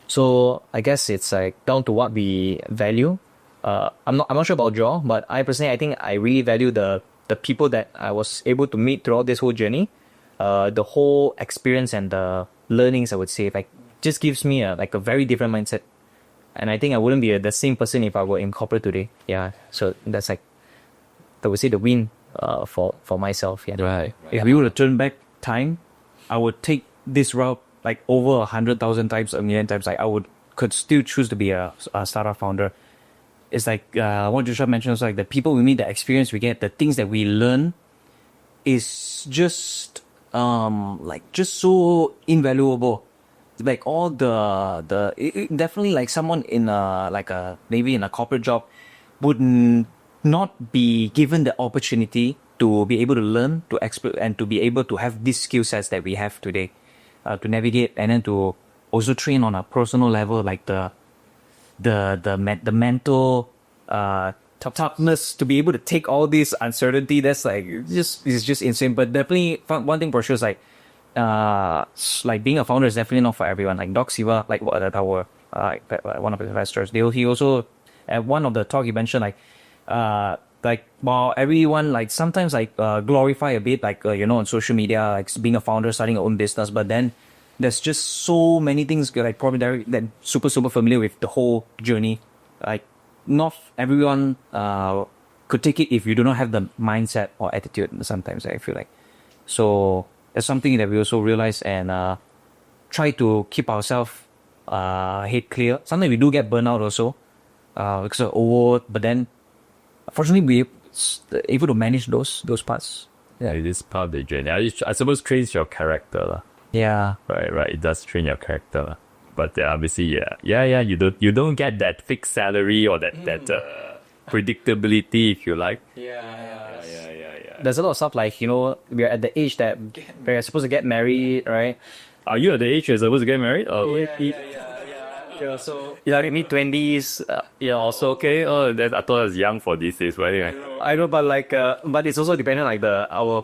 So I guess it's down to what we value. I'm not sure about Joel, but I think I really value the people that I was able to meet throughout this whole journey. The whole experience and the learnings, I would say, just gives me a very different mindset. And I think I wouldn't be the same person if I were in corporate today. Yeah. So that's I would say the win for myself. Yeah. Right. If we were to turn back time, I would take this route over 100,000 times, 1,000,000 times. Could still choose to be a startup founder. It's what Joshua mentioned was the people we meet, the experience we get, the things that we learn is just just so invaluable. All definitely someone in maybe in a corporate job would not be given the opportunity to be able to learn, to explore, and to be able to have these skill sets that we have today, to navigate, and then to also train on a personal level, the mental toughness to be able to take all this uncertainty. That's it's just insane. But definitely one thing for sure is being a founder is definitely not for everyone. Doc Siva, our one of the investors, he also at one of the talk he mentioned while everyone sometimes glorify a bit on social media being a founder, starting your own business, but then there's just so many things like probably that super familiar with the whole journey. Like not everyone could take it if you do not have the mindset or attitude. Sometimes I feel like so that's something that we also realize and try to keep ourselves head clear. Sometimes we do get burnout also because of overwork, but then fortunately we able to manage those parts. Yeah, it is part of the journey. I suppose trains your character lah. Yeah. Right. It does train your character lah. But obviously, yeah. You don't get that fixed salary or that predictability, if you like. Yeah. Yeah. There's a lot of stuff like, we are at the age that we're supposed to get married, right? Are you at the age you're supposed to get married? Or Yeah, so like mid-20s, also okay. Oh, I thought I was young for these days. But anyway, I know, but but it's also dependent like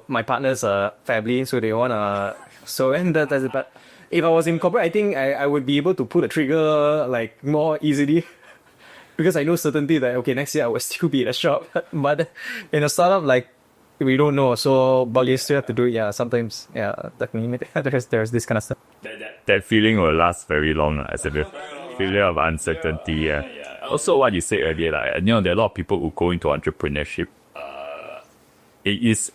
my partner's family, so they wanna. So and that's it. But if I was in corporate, I think I would be able to pull the trigger like more easily, because I know certainty that okay, next year I will still be at a shop. But in a startup, like we don't know, so but you still have to do it. Yeah, sometimes definitely there's this kind of stuff. That feeling will last very long as a feeling of uncertainty. Yeah. Also, what you said earlier, like, there are a lot of people who go into entrepreneurship. It is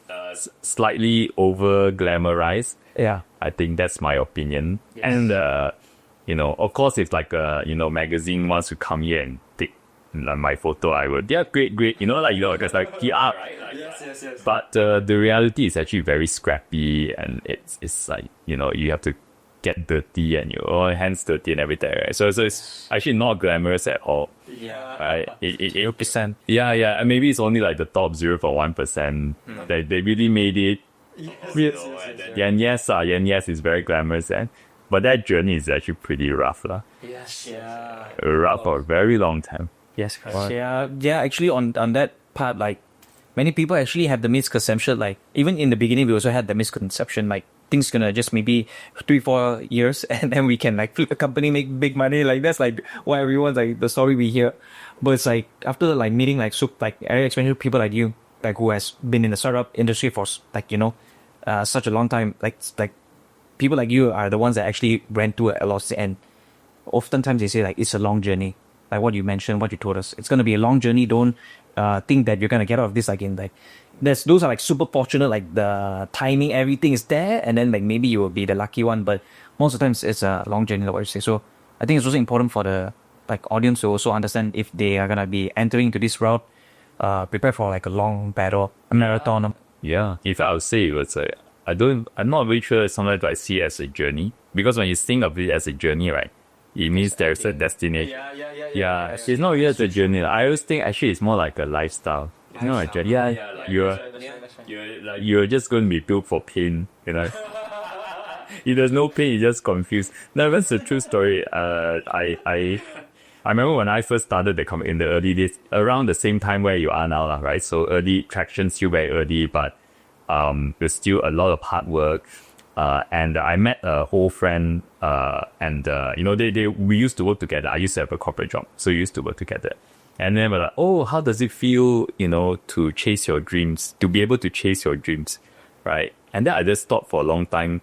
slightly over glamorized. Yeah. I think that's my opinion. Yes. And of course, if like magazine wants to come here and take my photo, I would. Yeah, great. Because like PR. Yes. But the reality is actually very scrappy, and it's like you have to get dirty and your hands dirty and everything, right? So it's actually not glamorous at all. Yeah. Right? 0%. Yeah. And maybe it's only like the top 0.1%. They really made it. Yes. Yes, it's very glamorous, but that journey is actually pretty rough. Yes. Yeah. Rough for a very long time. Yes. Yeah. Actually, on that part, like many people actually have the misconception. Like even in the beginning, we also had the misconception like things gonna just maybe 3-4 years and then we can like flip the company, make big money. Like that's like what everyone's like the story we hear. But it's like after like meeting like area expansion people like you, like who has been in the startup industry for like such a long time, like people like you are the ones that actually went through a loss, and oftentimes they say like it's a long journey. Like what you mentioned, what you told us, it's gonna be a long journey. Don't think that you're gonna get out of this again. Like those are like super fortunate, like the timing, everything is there, and then like maybe you will be the lucky one, but most of the times it's a long journey, like what you say. So I think it's also important for the like audience to also understand if they are gonna be entering into this route, prepare for like a long battle, a marathon. Yeah, if I would say it was I'm not really sure sometimes I see it as a journey, because when you think of it as a journey, right, it means there's a destination. Yeah. It's not really a journey. I always think actually it's more like a lifestyle. A journey. You're just going to be built for pain, If there's no pain, you're just confused. No, that's a true story. I remember when I first started the company in the early days, around the same time where you are now, right? So early traction, still very early, but there's still a lot of hard work. And I met a whole friend, and we used to work together. I used to have a corporate job, so we used to work together. And then we're like, oh, how does it feel, to chase your dreams, to be able to chase your dreams, right? And then I just thought for a long time.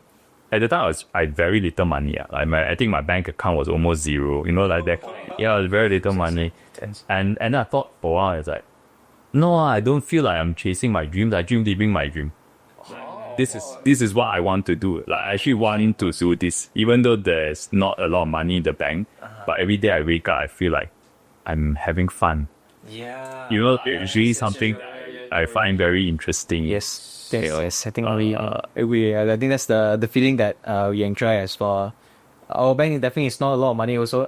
At the time, I had very little money. I think my bank account was almost zero, like that. Yeah, it was very little money. And I thought for a while, it's like, no, I don't feel like I'm chasing my dreams. I dream living my dream. This is what I want to do. Like, I actually want to do this, even though there's not a lot of money in the bank. But every day I wake up, I feel like I'm having fun. Yeah. It's really something I find very interesting. Yes. Yes, I think I think that's the feeling that we enjoy. As for our bank, definitely it's not a lot of money also.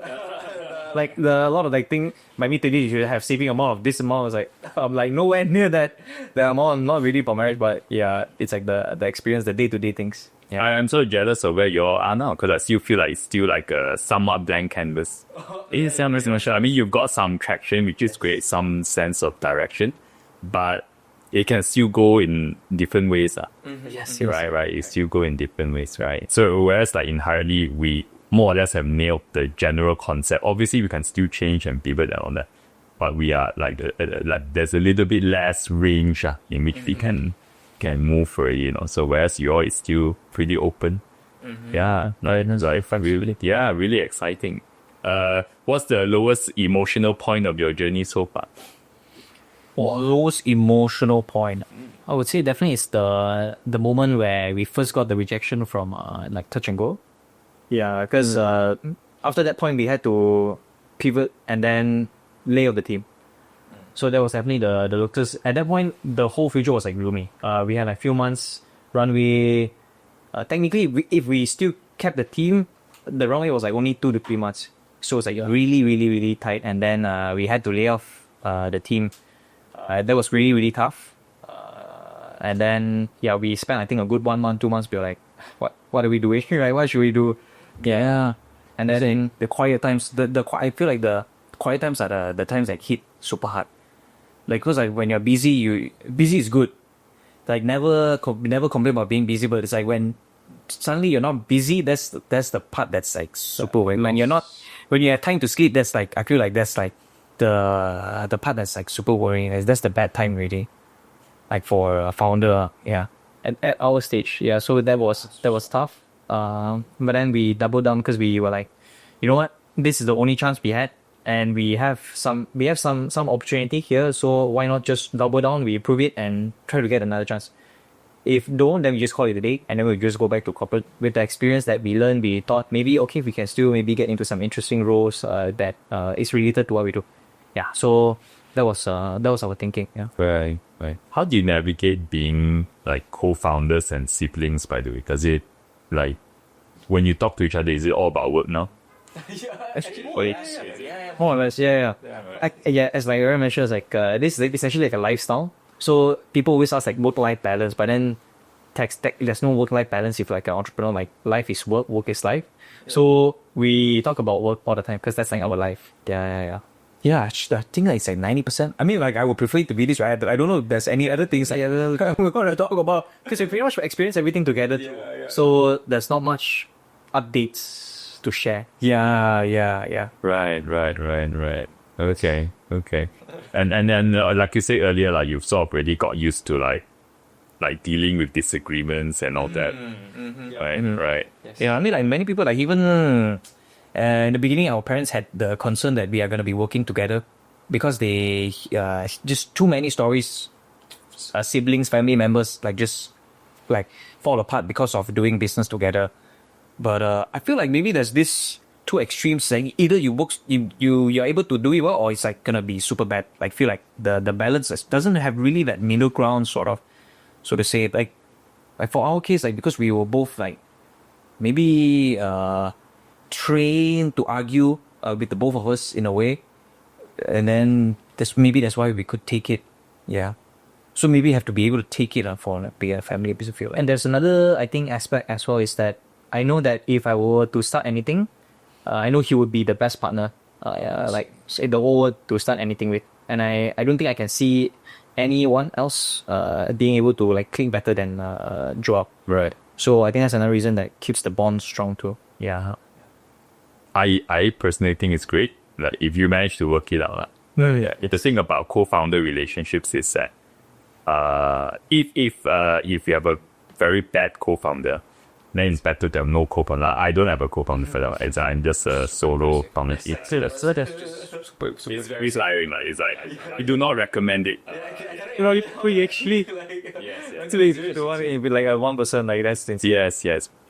Like a lot of like thing, by mid-20s you should have saving amount of this amount. It's like I'm like nowhere near that the amount. Not really for marriage, but yeah, it's like the experience, the day-to-day things. Yeah, I'm so jealous of where you all are now, because I still feel like it's still like a somewhat blank canvas. I mean, you've got some traction, which is great, some sense of direction, but it can still go in different ways. Yes. Right. It still go in different ways, right? So whereas like in Hirely, we more or less have nailed the general concept. Obviously, we can still change and pivot and all that, but we are like there's a little bit less range in which we can move already, So whereas yours is still pretty open. Yeah, no, that's really exciting. What's the lowest emotional point of your journey so far? Lowest emotional point. I would say definitely it's the moment where we first got the rejection from like Touch and Go. Yeah, because after that point we had to pivot and then lay off the team. So that was definitely the lowest. At that point, the whole future was like gloomy. We had like few months runway. Technically, if we still kept the team, the runway was like only 2 to 3 months. So it's like really, really, really tight. And then we had to lay off the team. That was really, really tough. And then, yeah, we spent, I think, a good 1 month, 2 months. We were like, what are we doing? Right? What should we do? Yeah. And then the quiet times, I feel like the quiet times are the times that hit super hard. Like, because like when you're busy, busy is good. Like never complain about being busy, but it's like when suddenly you're not busy, that's the part that's like super when you have time to sleep, that's like, I feel like that's like the part that's like super worrying. That's the bad time really. Like for a founder, yeah. At our stage, yeah. So that was tough. But then we doubled down because we were like, you know what? This is the only chance we had. And we have some opportunity here, so why not just double down, we improve it and try to get another chance. If don't, then we just call it a day and then we just go back to corporate. With the experience that we learned, we thought maybe okay, we can still maybe get into some interesting roles that is related to what we do. Yeah, so that was our thinking. Yeah. Right. How do you navigate being like co-founders and siblings, by the way? Because it like when you talk to each other, is it all about work now? More or less, yeah. As like I mentioned, it's like this is essentially like a lifestyle. So people always ask like work-life balance, but then there's no work-life balance if like an entrepreneur. Like life is work, work is life. So we talk about work all the time because that's like our life. Yeah. Yeah, I think like it's like 90%. I mean, like I would prefer it to be this, right? I don't know if there's any other things we're gonna talk about because we pretty much experience everything together. So there's not much updates to share. Yeah. Right. Okay. And then like you said earlier, like you've sort of already got used to like dealing with disagreements and all that. Right. Yes. Yeah, I mean like many people like even in the beginning our parents had the concern that we are gonna be working together because they just too many stories, siblings, family members like just like fall apart because of doing business together. But I feel like maybe there's this two extremes saying either you're able to do it well or it's like gonna be super bad. Like feel like the balance doesn't have really that middle ground sort of, so to say. Like for our case, like because we were both like maybe trained to argue with the both of us in a way, and then that's why we could take it. Yeah. So maybe you have to be able to take it for like, be a family piece of feel. And there's another I think aspect as well is that I know that if I were to start anything, I know he would be the best partner, like say the whole world to start anything with. And I don't think I can see anyone else being able to like click better than Joel. Right. So I think that's another reason that keeps the bond strong too. Yeah. I personally think it's great. Like if you manage to work it out. Yeah. The thing about co-founder relationships is that if you have a very bad co-founder, then it's better to have no co-founder. I don't have a co-founder for that. I'm just a solo founder. It's very tiring. It's like we do not recommend it. We actually be like a 1%, like that's insane. Yes.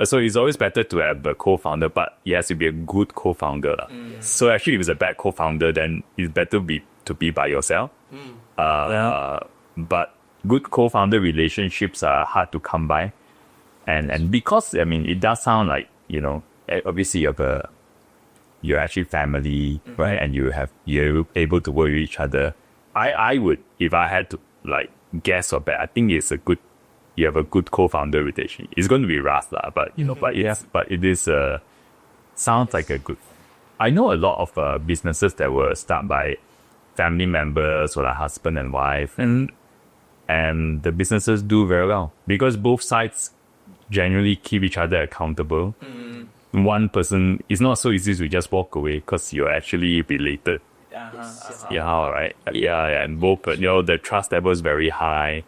So it's always better to have a co-founder, but it has to be a good co-founder. So actually, if it's a bad co-founder, then it's better to be by yourself. But good co-founder relationships are hard to come by. And because, I mean, it does sound like, you know, obviously you're actually family, right? And you're able to work with each other. I would, if I had to like guess or bet, I think you have a good co-founder relationship. It's going to be rough, but you know, but it is sounds like a good. I know a lot of businesses that were started by family members or like husband and wife, and the businesses do very well because both sides generally keep each other accountable. One person, it's not so easy to just walk away because you're actually related. Right. And both, you know, the trust level is very high.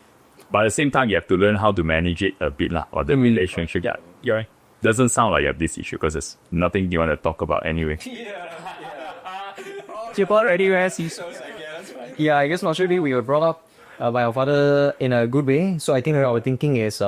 But at the same time, you have to learn how to manage it a bit, or the relationship. Yeah, you're right. doesn't sound like you have this issue because there's nothing you want to talk about anyway. Chipot anywhere. Yeah, I guess naturally we were brought up by our father in a good way. So I think our thinking is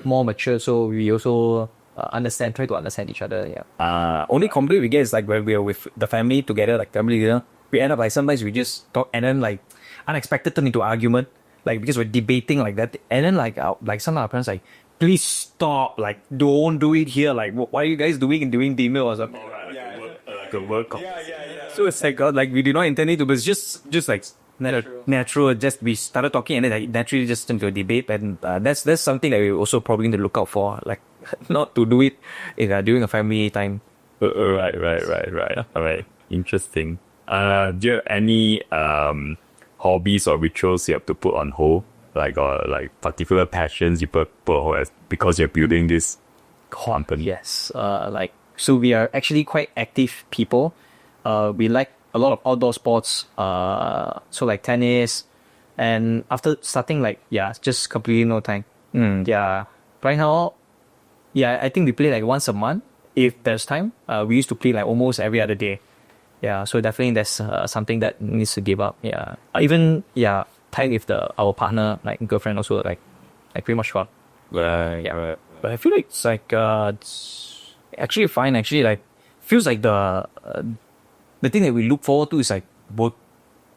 more mature. So we also try to understand each other. Yeah. Only complaint we get is like when we are with the family together, like family dinner, we end up like sometimes we just talk and then like unexpected turn into argument, like because we're debating like that, and then like some of our parents like, please stop, like don't do it here, like what are you guys doing during dinner or something? Like a work. So it's like we do not intend it to, but it's just like natural. Just we started talking and then like, naturally just into a debate, and that's something that we also probably need to look out for, like not to do it during a family time. Right. All right, interesting. Do you have any hobbies or rituals you have to put on hold, like or like particular passions you put on hold because you're building this company? Yes. So we are actually quite active people. We like a lot of outdoor sports. So like tennis, and after starting just completely no time. Yeah. Right now, I think we play like once a month if there's time. We used to play like almost every other day. Yeah. So definitely that's something that needs to give up. Yeah. Even time with our partner, like girlfriend, also like pretty much fun. Right. But I feel like it's like it's actually fine. Actually, like feels like the thing that we look forward to is like both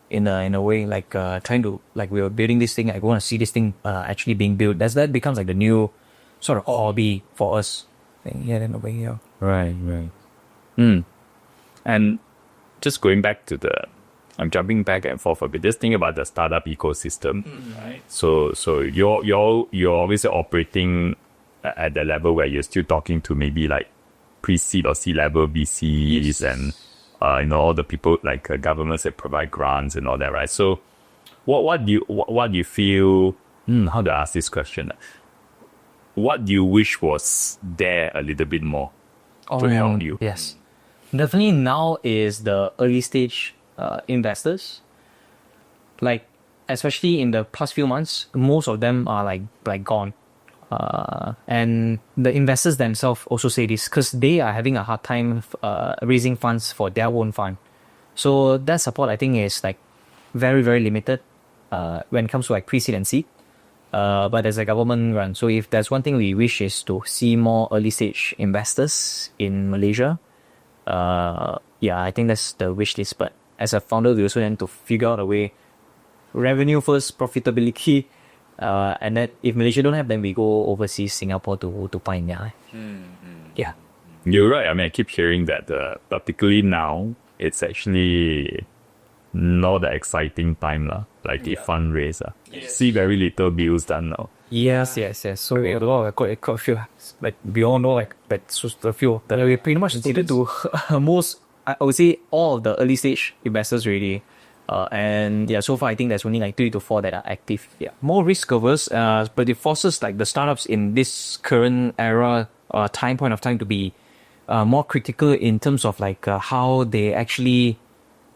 in a way, like trying to, like we were building this thing. I want to see this thing actually being built. That becomes like the new sort of hobby for us. Yeah, in a way, yeah. Right. And just going back to I'm jumping back and forth a bit. Just think about the startup ecosystem, right? So you're obviously operating at the level where you're still talking to maybe like pre-seed or C-level VCs and all the people like governments that provide grants and all that, right? So what do you feel? How to ask this question? What do you wish was there a little bit more to help you? Yes, definitely. Now is the early stage investors. Like especially in the past few months, most of them are like gone. And the investors themselves also say this because they are having a hard time raising funds for their own fund. So that support, I think, is like very, very limited when it comes to like pre-seed and seed. But there's a government run. So if there's one thing we wish is to see more early stage investors in Malaysia. I think that's the wish list. But as a founder, we also need to figure out a way, revenue first, profitability. And that if Malaysia don't have, then we go overseas, Singapore to find. Yeah. You're right. I mean, I keep hearing that particularly now, it's actually not the exciting time like the fundraise. See very little deals done now. Yes. So a lot of quite a few, like we all know, like but just a few that we pretty much needed to most. I would say all of the early stage investors really. So far I think there's only like 3 to 4 that are active. Yeah, more risk averse. But it forces like the startups in this current era, point of time to be more critical in terms of like how they actually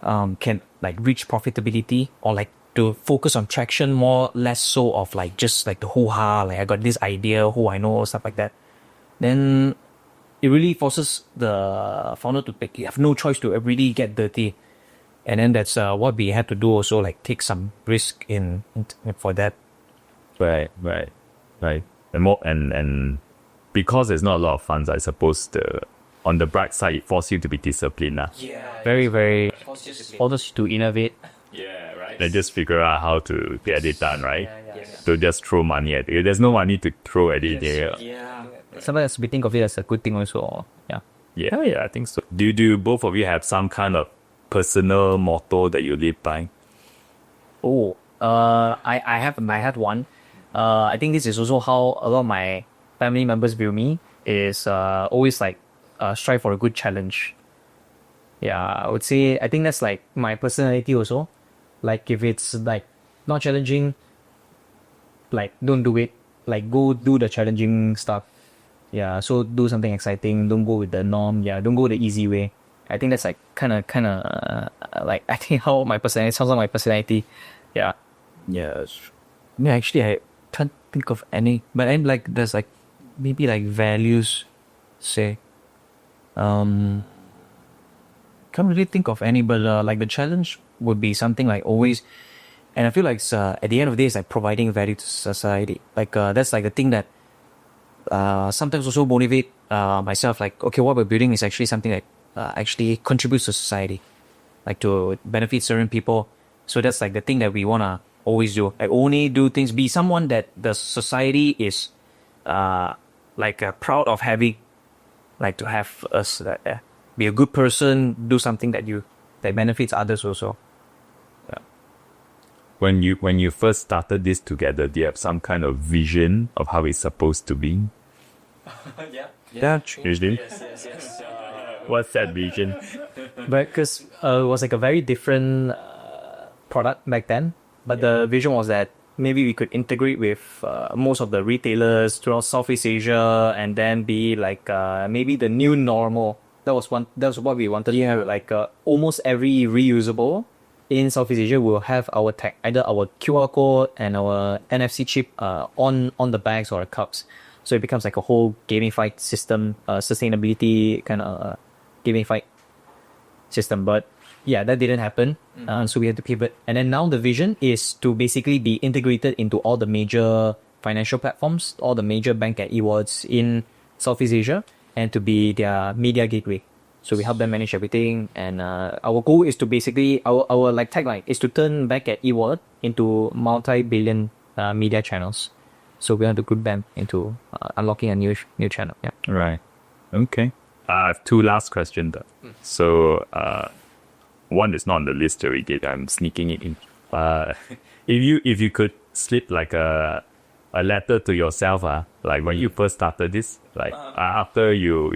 can like reach profitability, or like to focus on traction more, less so of like just like the hoo-ha, like I got this idea, who I know, stuff like that. Then it really forces the founder to you have no choice to really get dirty. And then that's what we had to do also, like take some risk in for that. Right. And because there's not a lot of funds, I suppose on the bright side, it forces you to be disciplined. Yeah. Very, very forces you to innovate. Yeah, right. They just figure out how to get it done, right? Yeah. So just throw money at it. There's no money to throw at it. Yeah. Sometimes we think of it as a good thing also. Yeah, I think so. Do both of you have some kind of personal motto that you live by? I had one. I think this is also how a lot of my family members view me, is always like strive for a good challenge. Yeah, I would say I think that's like my personality also. Like if it's like not challenging, like don't do it. Like go do the challenging stuff. Yeah, so do something exciting. Don't go with the norm. Yeah, don't go the easy way. I think that's like kind of like I think how my personality sounds like my personality. Yeah. Yes. Yeah, actually I can't think of any, but I'm like there's like maybe like values say? Can't really think of any, but like the challenge would be something like always, and I feel like at the end of the day, it's like providing value to society. Like that's like the thing that sometimes also motivate myself. Like, okay, what we're building is actually something that actually contributes to society, like to benefit certain people. So that's like the thing that we wanna always do. Like only do things, be someone that the society is proud of having, like to have us that be a good person, do something that benefits others also. When you first started this together, do you have some kind of vision of how it's supposed to be? Yeah, Usually, Yes. what's that vision? But because it was like a very different product back then. But the vision was that maybe we could integrate with most of the retailers throughout Southeast Asia, and then be like maybe the new normal. That was what we wanted. Yeah, like almost every reusable in Southeast Asia will have our tag, either our QR code and our NFC chip on the bags or the cups. So it becomes like a whole gamified system, sustainability kind of gamified system. But yeah, that didn't happen. So we had to pivot. And then now the vision is to basically be integrated into all the major financial platforms, all the major bank and eWallets in Southeast Asia, and to be their media gateway. So we help them manage everything. And our goal is to basically, our like tagline is to turn back at eWallet into multi-billion media channels. So we want to group them into unlocking a new channel. Yeah. Right. Okay. I have two last questions though. So one is not on the list already. I'm sneaking it in. If you could slip like a letter to yourself, like when you first started this, like after you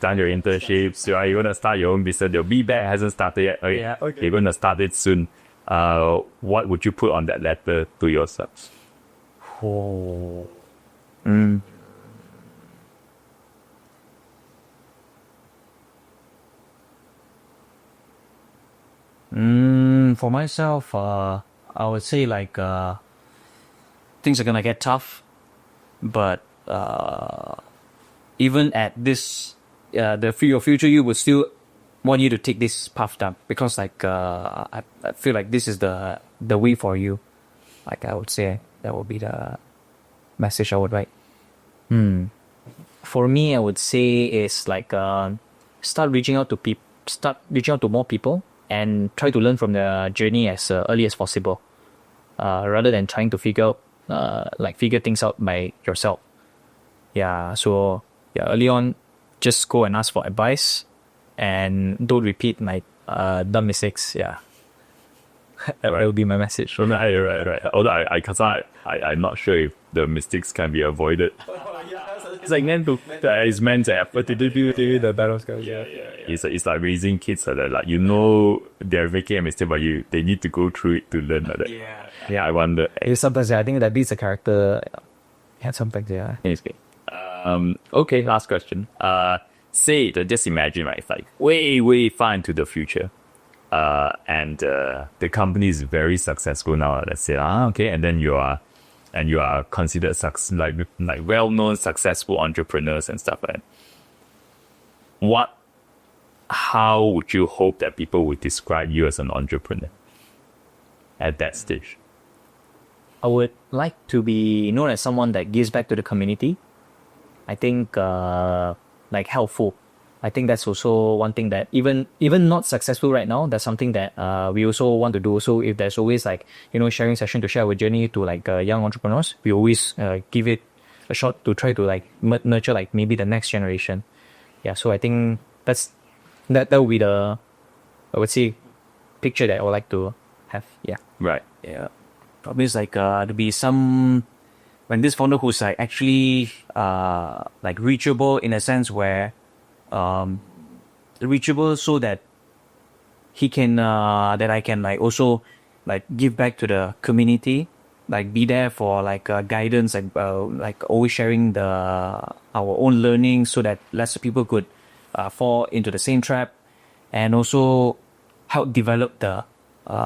done your internships, you're gonna start your own business. Your BeeBag hasn't started yet. Okay. Yeah, okay. You're gonna start it soon. What would you put on that letter to yourself? Oh. For myself, I would say like things are gonna get tough, but even at this, your future you would still want you to take this path down, because like I feel like this is the way for you. Like I would say that would be the message I would write. For me, I would say is like start reaching out to more people, and try to learn from their journey as early as possible, rather than trying to figure things out by yourself. Yeah. So yeah, early on, just go and ask for advice, and don't repeat my dumb mistakes. Yeah. That will be my message. Right. Although I'm not sure if the mistakes can be avoided. It's like meant to. It's meant to effort to do The battle scars. Yeah. It's like raising kids that like they're making a mistake, but they need to go through it to learn like that. Yeah, I wonder. Sometimes I think that beats the character. Yeah, sometimes yeah. Anyway, okay, last question. Just imagine, right? It's like way far into the future. And the company is very successful now. Let's say, okay, and then you are considered like well-known successful entrepreneurs and stuff like that. How would you hope that people would describe you as an entrepreneur at that stage? I would like to be known as someone that gives back to the community. I think like helpful. I think that's also one thing that even not successful right now, that's something that we also want to do. So if there's always like, sharing session to share our journey to like young entrepreneurs, we always give it a shot to try to like nurture like maybe the next generation. Yeah. So I think that would be the, I would say, picture that I would like to have. Yeah. Right. Yeah. Probably it's like to be when this founder who's like actually like reachable in a sense where reachable so that he can that I can like also like give back to the community, like be there for like guidance, like always sharing our own learning so that less people could fall into the same trap, and also help develop the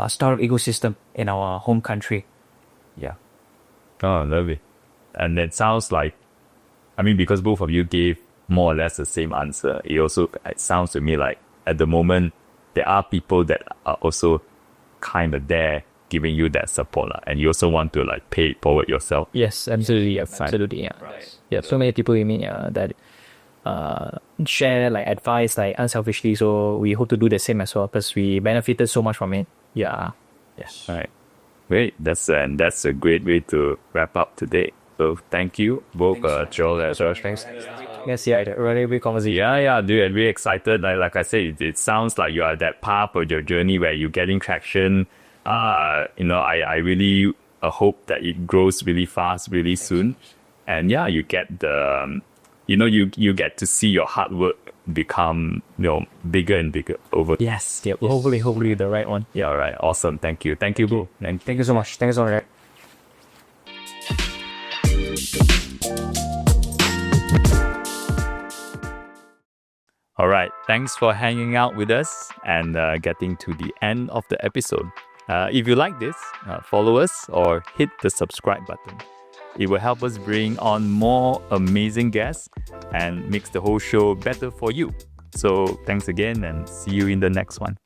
startup ecosystem in our home country. Yeah. Oh, lovely. And it sounds like, because both of you gave more or less the same answer. It sounds to me like at the moment, there are people that are also kind of there giving you that support, and you also want to like pay it forward yourself. Yes, absolutely. Absolutely. Yeah. Right. Yeah. So many people you mean that share like advice like unselfishly. So we hope to do the same as well because we benefited so much from it. Yeah. Yes. Right. Great. That's a great way to wrap up today. So thank you both, Joel and Josh. Thanks. Yes, yeah, really big conversation. Yeah, dude, I'm really excited. Like I said, it sounds like you are at that part of your journey where you're getting traction. I really hope that it grows really fast, really soon. And yeah, you get the, you get to see your hard work become, bigger and bigger over. Yes. Yeah. Hopefully the right one. Yeah, all right. Awesome. Thank you, bro. Thank you so much. Thanks so much. All right. Thanks for hanging out with us and getting to the end of the episode. If you like this, follow us or hit the subscribe button. It will help us bring on more amazing guests and makes the whole show better for you. So thanks again and see you in the next one.